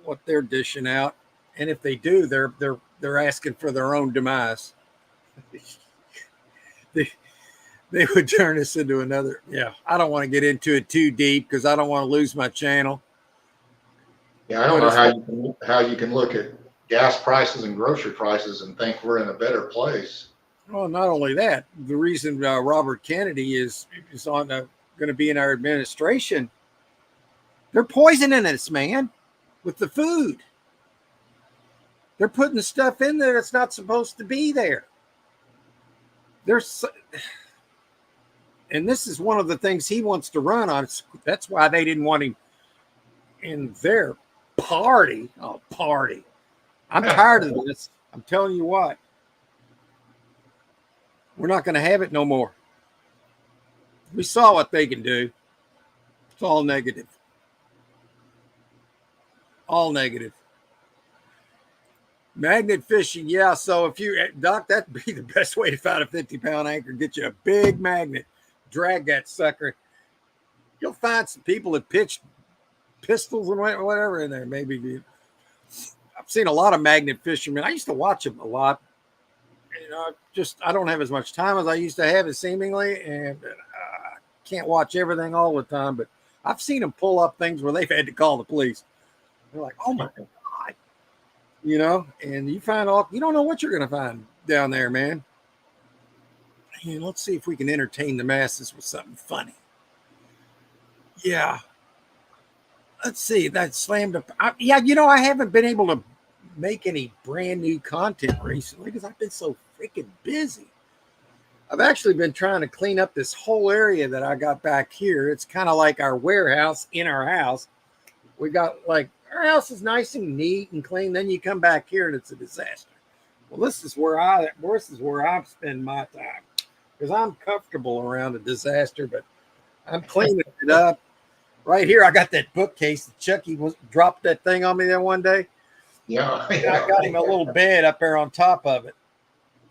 what they're dishing out, and if they do, they're asking for their own demise. They would turn us into another. Yeah, I don't want to get into it too deep because I don't want to lose my channel. Yeah, I don't know how you can look at gas prices and grocery prices and think we're in a better place. Well, not only that, the reason Robert Kennedy is on going to be in our administration, they're poisoning us, man, with the food. They're putting stuff in there that's not supposed to be there. And this is one of the things he wants to run on. That's why they didn't want him in their party. Oh, party. I'm tired of this. I'm telling you what. We're not going to have it no more. We saw what they can do. It's all negative. All negative. Magnet fishing, yeah. So if you, Doc, that'd be the best way to find a 50-pound anchor. Get you a big magnet, drag that sucker. You'll find some people that pitch pistols and whatever in there. Maybe I've seen a lot of magnet fishermen. I used to watch them a lot. You know, I don't have as much time as I used to have, it seemingly, and can't watch everything all the time. But I've seen them pull up things where they've had to call the police. They're like, "Oh my God." You know, and you don't know what you're going to find down there, man. And let's see if we can entertain the masses with something funny. Yeah. Let's see. That slammed up. Yeah, you know, I haven't been able to make any brand new content recently because I've been so freaking busy. I've actually been trying to clean up this whole area that I got back here. It's kind of like our warehouse in our house. We got like, our house is nice and neat and clean. Then you come back here and it's a disaster. Well, this is where I spend my time because I'm comfortable around a disaster, but I'm cleaning it up. Right here, I got that bookcase that Chucky dropped that thing on me there one day. Yeah. And I got him a little bed up there on top of it.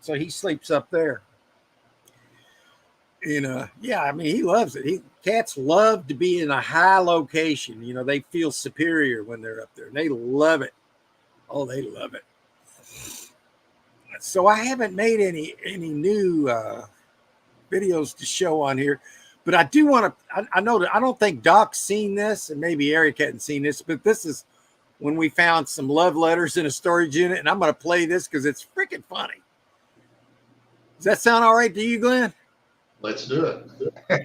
So he sleeps up there. And yeah, I mean, he loves it. Cats love to be in a high location. You know, they feel superior when they're up there. And they love it. Oh, they love it. So I haven't made any new videos to show on here, but I do want to. I know that I don't think Doc's seen this, and maybe Eric hadn't seen this, but this is when we found some love letters in a storage unit, and I'm going to play this because it's freaking funny. Does that sound all right to you, Glenn? Let's do it.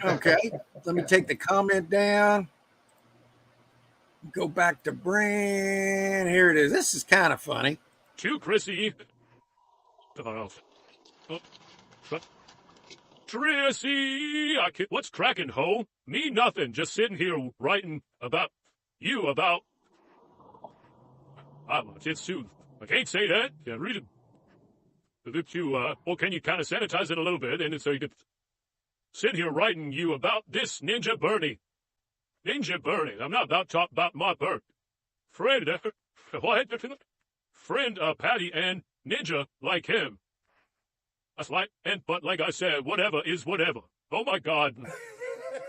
Okay. Let me take the comment down. Go back to Brand. Here it is. This is kind of funny. To Chrissy. Tracy, what's cracking, ho? Me nothing. Just sitting here writing about you, about. It's too. I can't say that. Yeah, read it. Well, can you kind of sanitize it a little bit, and so you could sit here writing you about this Ninja Bernie. Ninja Bernie. I'm not about to talk about my bird. Friend, what? Friend, Patty and Ninja like him. That's like, but like I said, whatever is whatever. Oh my God.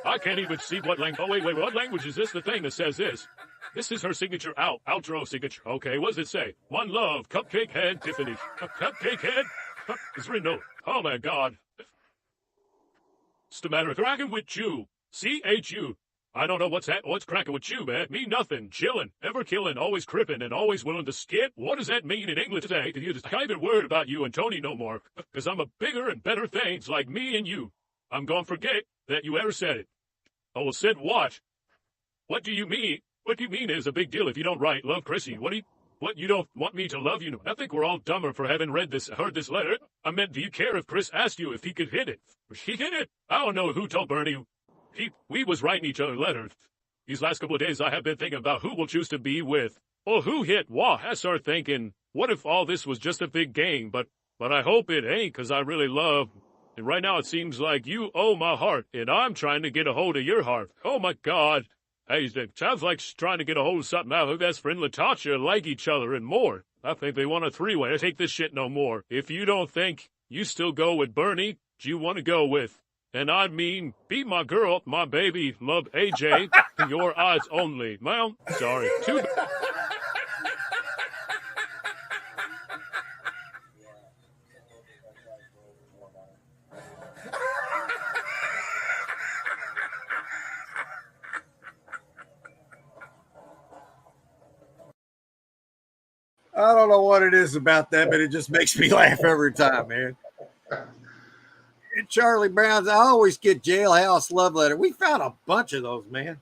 I can't even see what language. Oh, wait, what language is this? The thing that says this. This is her signature outro signature. Okay, what does it say? One love, Cupcake Head, Tiffany. Cupcake Head? It's written over. Oh my God. What's the matter? Cracking with you. CHU. I don't know what's cracking with you, man. Me nothing. Chillin', ever killing, always crippin', and always willing to skip. What does that mean in English today? Can you just can't even word about you and Tony no more? Because I'm a bigger and better things like me and you. I'm gonna forget that you ever said it. Oh, well, said what? What do you mean? What do you mean is a big deal if you don't write love Chrissy? What you don't want me to love you? I think we're all dumber for having heard this letter. I meant, do you care if Chris asked you if he could hit it? He hit it? I don't know who told Bernie. We was writing each other letters. These last couple of days I have been thinking about who we'll choose to be with. Or who hit what? I started thinking, what if all this was just a big game? But I hope it ain't, because I really love. And right now it seems like you owe my heart, and I'm trying to get a hold of your heart. Oh my God. Hey, it sounds like trying to get a hold of something out. Her best friend Latasha like each other and more. I think they want a three-way. I take this shit no more. If you don't think you still go with Bernie, do you want to go with? And I mean, be my girl, my baby, love AJ, in your eyes only. Well, sorry. Too bad. I don't know what it is about that, but it just makes me laugh every time, man. And Charlie Brown's, I always get jailhouse love letter. We found a bunch of those, man.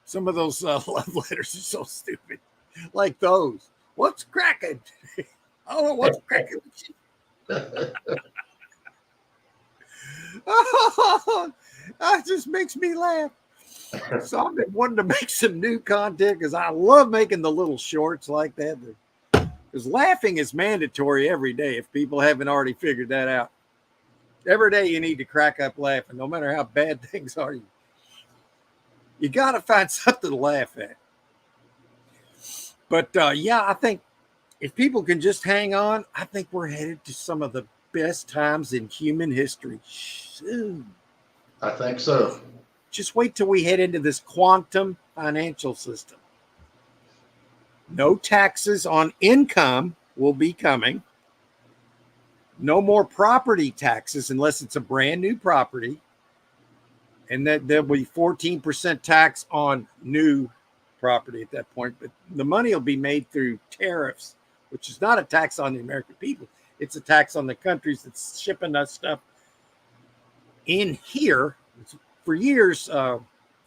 Some of those love letters are so stupid. Like those. What's cracking? I don't know what's cracking with you. Oh, that just makes me laugh. So I've been wanting to make some new content because I love making the little shorts like that. Because laughing is mandatory every day if people haven't already figured that out. Every day you need to crack up laughing, no matter how bad things are. You got to find something to laugh at. But yeah, I think if people can just hang on, I think we're headed to some of the best times in human history. Soon. I think so. Just wait till we head into this quantum financial system. No taxes on income will be coming. No more property taxes unless it's a brand new property. And that there'll be 14% tax on new property at that point. But the money will be made through tariffs, which is not a tax on the American people. It's a tax on the countries that's shipping us stuff in here. For years,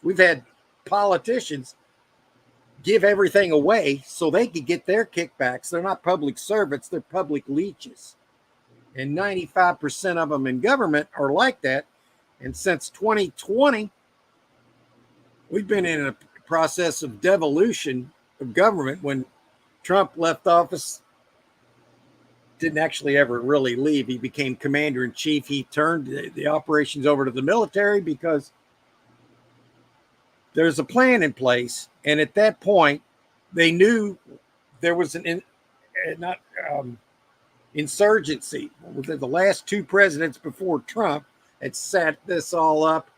we've had politicians give everything away so they could get their kickbacks. They're not public servants, they're public leeches. And 95% of them in government are like that. And since 2020, we've been in a process of devolution of government. When Trump left office, didn't actually ever really leave. He became commander in chief. He turned the operations over to the military because there's a plan in place. And at that point, they knew there was insurgency. The last two presidents before Trump had set this all up.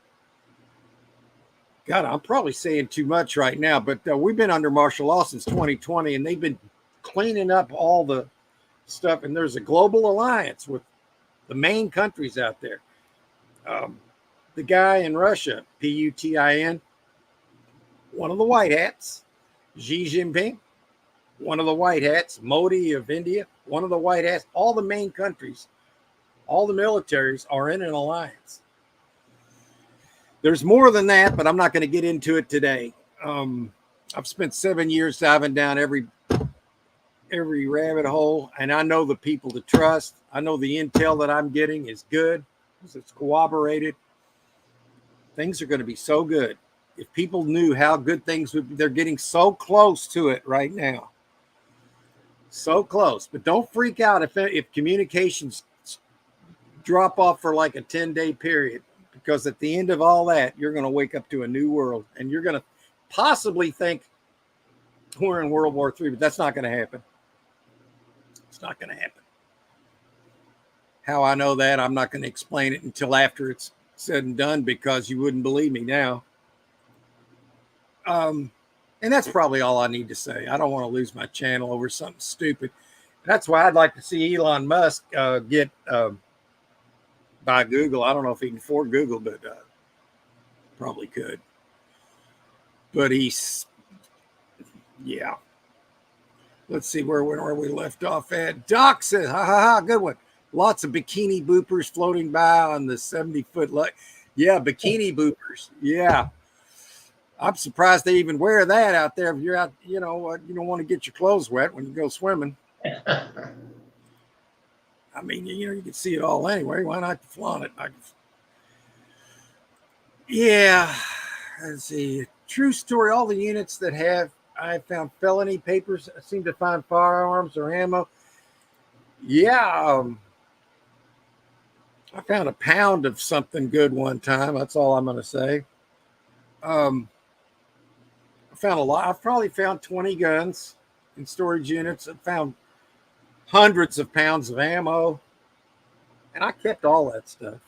God, I'm probably saying too much right now, but we've been under martial law since 2020, and they've been cleaning up all the stuff. And there's a global alliance with the main countries out there. The guy in Russia, Putin, one of the white hats, Xi Jinping, one of the white hats, Modi of India, one of the white hats, all the main countries, all the militaries are in an alliance. There's more than that, but I'm not going to get into it today. I've spent 7 years diving down every rabbit hole, and I know the people to trust. I know the intel that I'm getting is good because it's corroborated. Things are going to be so good. If people knew how good things would be, they're getting so close to it right now. So close. But don't freak out if communications drop off for like a 10-day period, because at the end of all that, you're going to wake up to a new world, and you're going to possibly think we're in World War III, but that's not going to happen. It's not going to happen. How I know that, I'm not going to explain it until after it's said and done, because you wouldn't believe me now. And that's probably all I need to say. I don't want to lose my channel over something stupid. That's why I'd like to see Elon Musk get by Google. I don't know if he can afford Google, but probably could. But yeah. Let's see where we left off at. Doc says, ha ha ha, good one. Lots of bikini boopers floating by on the 70-foot light. Yeah, bikini boopers. Yeah. I'm surprised they even wear that out there. If you're out, you don't want to get your clothes wet when you go swimming. I mean, you can see it all anyway. Why not flaunt it? Yeah. Let's see. True story. All the units that I found felony papers seem to find firearms or ammo. Yeah. I found a pound of something good one time. That's all I'm going to say. I found a lot. I've probably found 20 guns in storage units. I found hundreds of pounds of ammo, and I kept all that stuff.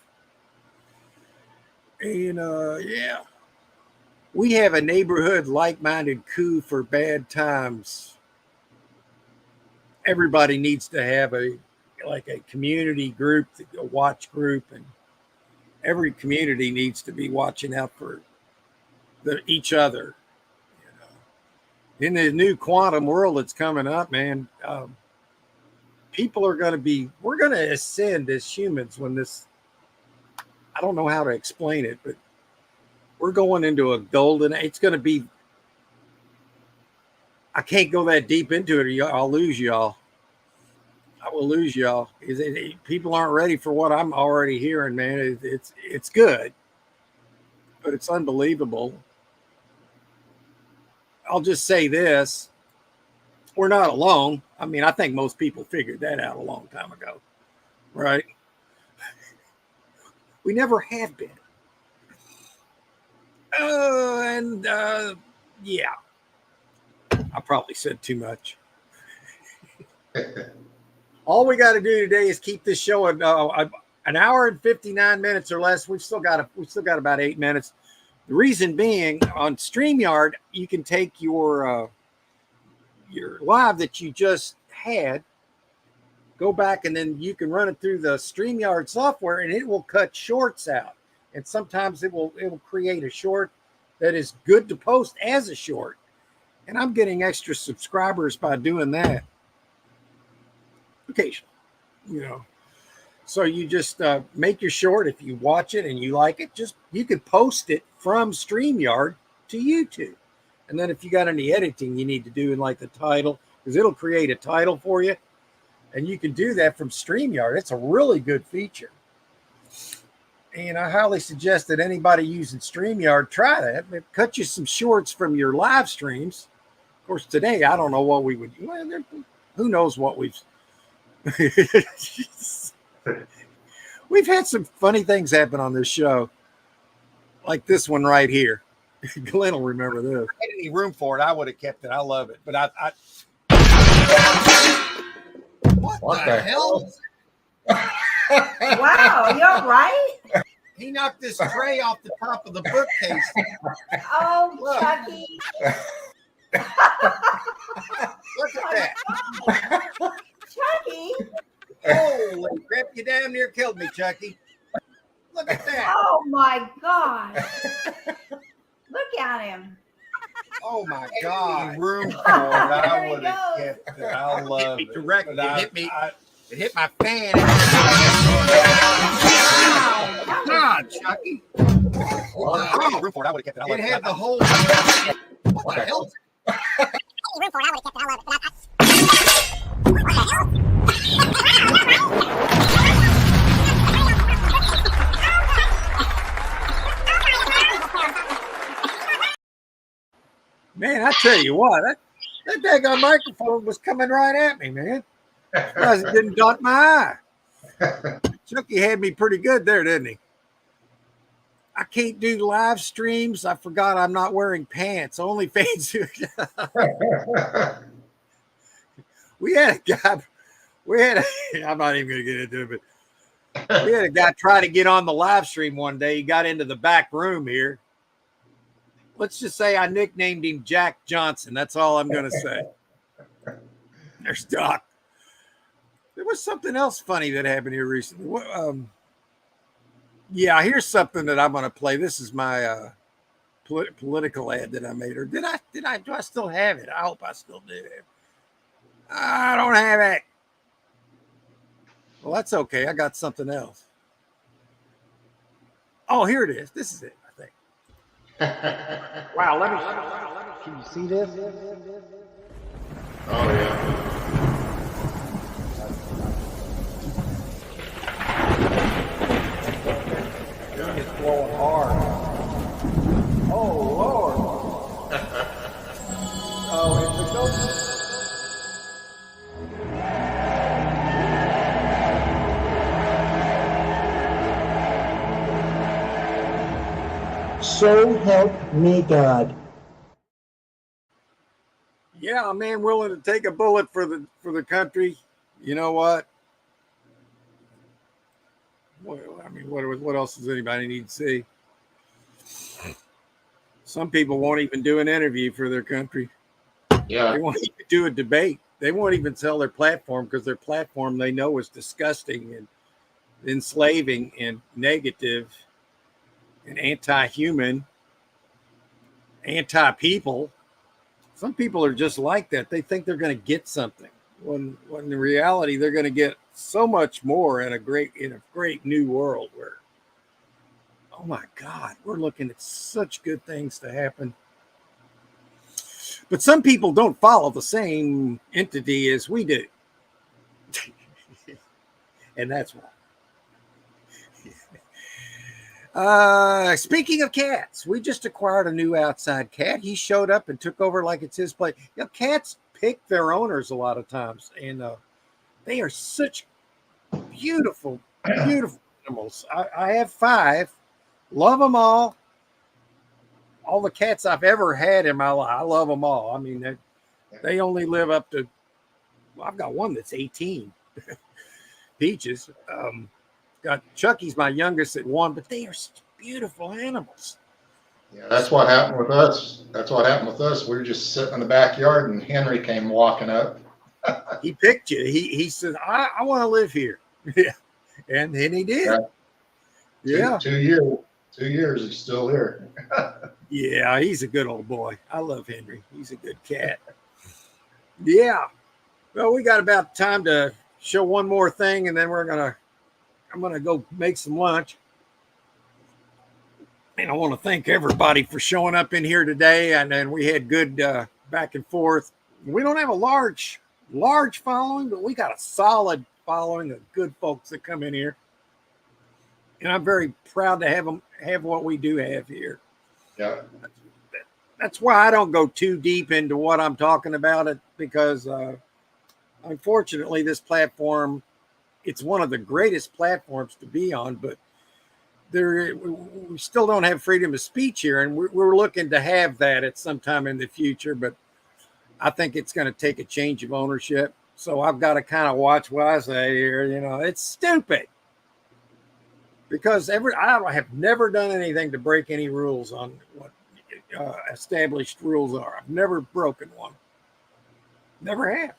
And yeah, we have a neighborhood like-minded coup for bad times. Everybody needs to have a community group, a watch group, and every community needs to be watching out for each other. In the new quantum world that's coming up, man, people are going to we're going to ascend as humans when this, I don't know how to explain it, but we're going into a golden, it's going to be, I can't go that deep into it or I'll lose y'all. I will lose y'all. People aren't ready for what I'm already hearing, man. It's good, but it's unbelievable. I'll just say this. We're not alone. I mean, I think most people figured that out a long time ago, right? We never have been. Yeah. I probably said too much. All we got to do today is keep this show at an hour and 59 minutes or less. We've still got about 8 minutes. The reason being, on StreamYard, you can take your live that you just had, go back, and then you can run it through the StreamYard software, and it will cut shorts out. And sometimes it will create a short that is good to post as a short. And I'm getting extra subscribers by doing that occasionally, you know. So you just make your short. If you watch it and you like it, you can post it from StreamYard to YouTube. And then if you got any editing you need to do in like the title, because it'll create a title for you, and you can do that from StreamYard. It's a really good feature. And I highly suggest that anybody using StreamYard try that. It cut you some shorts from your live streams. Of course, today, I don't know what we would do. Well, who knows what we've had some funny things happen on this show, like this one right here. Glenn will remember this. If I had any room for it, I would have kept it. I love it, but what the hell? Wow, you all right? He knocked this tray off the top of the bookcase. Oh, Look. Chucky. Look at that. Chucky. Holy crap, you damn near killed me, Chucky. Look at that. Oh, my God. Look at him. Oh, my God. Room for it. There I he would have goes. kept it. I love It it. directly. But It hit me. I- It hit my fan. Wow. Come on, Chucky. Oh, Room for it. I would have kept it. it had the whole. What the hell? Any room for it, I would have kept it. I love it. But what the hell? Man, I tell you what, that daggone microphone was coming right at me, man. Surprised it didn't dot my eye. Chucky had me pretty good there, didn't he? I can't do live streams. I forgot I'm not wearing pants. Only fans do. We had a guy. I'm not even going to get into it, but we had a guy try to get on the live stream one day. He got into the back room here. Let's just say I nicknamed him Jack Johnson. That's all I'm going to say. There's Doc. There was something else funny that happened here recently. Yeah, here's something that I'm going to play. This is my political ad that I made. Or do I still have it? I hope I still do. I don't have it. Well, that's okay. I got something else. Oh, here it is. This is it, I think. Wow, let me. Can you see this? Oh yeah. It's blowing hard. Oh, Lord. Oh, if it goes. So help me God. Yeah, a man willing to take a bullet for the country. You know what? I mean, what else does anybody need to see? Some people won't even do an interview for their country. Yeah. They won't even do a debate. They won't even sell their platform because their platform they know is disgusting and enslaving and negative and anti-human, anti-people. Some people are just like that. They think they're going to get something when in reality they're going to get so much more in a great new world where, oh my God, we're looking at such good things to happen. But some people don't follow the same entity as we do. And that's why. Speaking of cats, we just acquired a new outside cat. He showed up and took over like it's his place. You know, cats pick their owners a lot of times, and they are such beautiful, beautiful animals. I have 5, love them all. All the cats I've ever had in my life, I love them all. I mean, they only live up to Well, I've got one that's 18. Peaches. Got Chucky's my youngest at 1, but they are such beautiful animals. Yeah, that's what happened with us. We were just sitting in the backyard, and Henry came walking up. He picked you. He said, I want to live here. Yeah. And then he did. Yeah. 2 years. 2 years, he's still here. Yeah, he's a good old boy. I love Henry. He's a good cat. Yeah. Well, we got about time to show one more thing, and then I'm gonna go make some lunch. And I want to thank everybody for showing up in here today. And then we had good back and forth. We don't have a large following, but we got a solid following of good folks that come in here. And I'm very proud to have what we do have here. Yeah. That's why I don't go too deep into what I'm talking about it, because unfortunately this platform, it's one of the greatest platforms to be on, but we still don't have freedom of speech here, and we're looking to have that at some time in the future, but I think it's going to take a change of ownership. So I've got to kind of watch what I say here. You know, it's stupid because I have never done anything to break any rules on what established rules are. I've never broken one. Never have.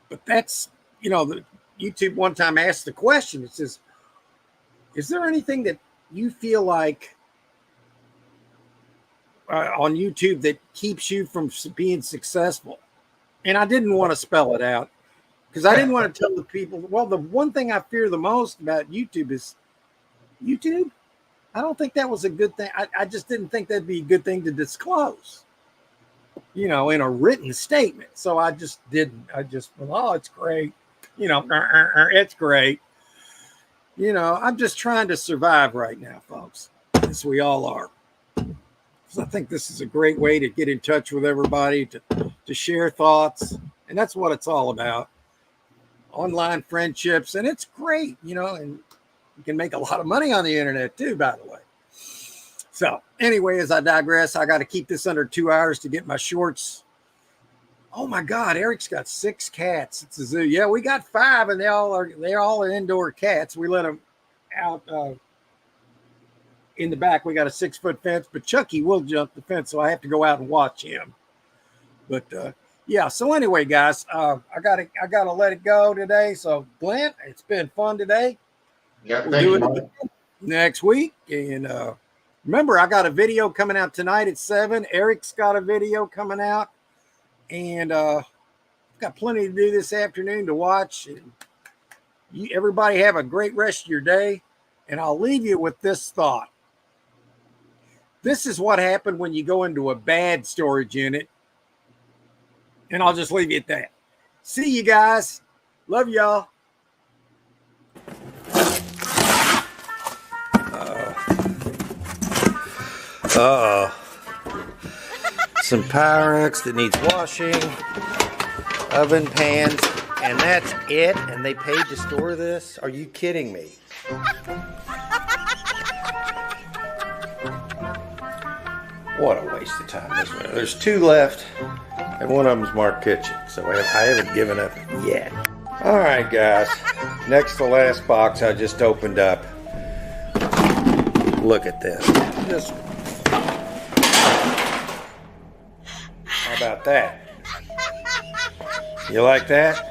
But that's, the YouTube one time asked the question. It says, is there anything that you feel like on YouTube that keeps you from being successful? And I didn't want to spell it out because I didn't want to tell the people, well, the one thing I fear the most about YouTube is YouTube. I don't think that was a good thing. I just didn't think that'd be a good thing to disclose, in a written statement. So I just didn't. I just, oh, it's great. It's great. I'm just trying to survive right now, folks, as we all are. So I think this is a great way to get in touch with everybody, to share thoughts. And that's what it's all about. Online friendships. And it's great, and you can make a lot of money on the internet too, by the way. So anyway, as I digress, I got to keep this under 2 hours to get my shorts. Oh my God, Eric's got 6 cats. It's a zoo. Yeah, we got 5, and they're all indoor cats. We let them out in the back. We got a 6-foot fence, but Chucky will jump the fence, so I have to go out and watch him. But yeah. So anyway, guys, I gotta let it go today. So Glenn, it's been fun today. Yeah, we'll thank do you, it Mike. again next week. And remember, I got a video coming out tonight at 7. Eric's got a video coming out. And I've got plenty to do this afternoon to watch. And everybody have a great rest of your day. And I'll leave you with this thought. This is what happened when you go into a bad storage unit. And I'll just leave you at that. See you guys. Love y'all. Some Pyrex that needs washing, oven pans, and that's it. And they paid to store this? Are you kidding me? What a waste of time. There's 2 left, and one of them's Mark Kitchen, so I haven't given up yet. All right, guys. Next to last box I just opened up. Look at this. How about that? You like that?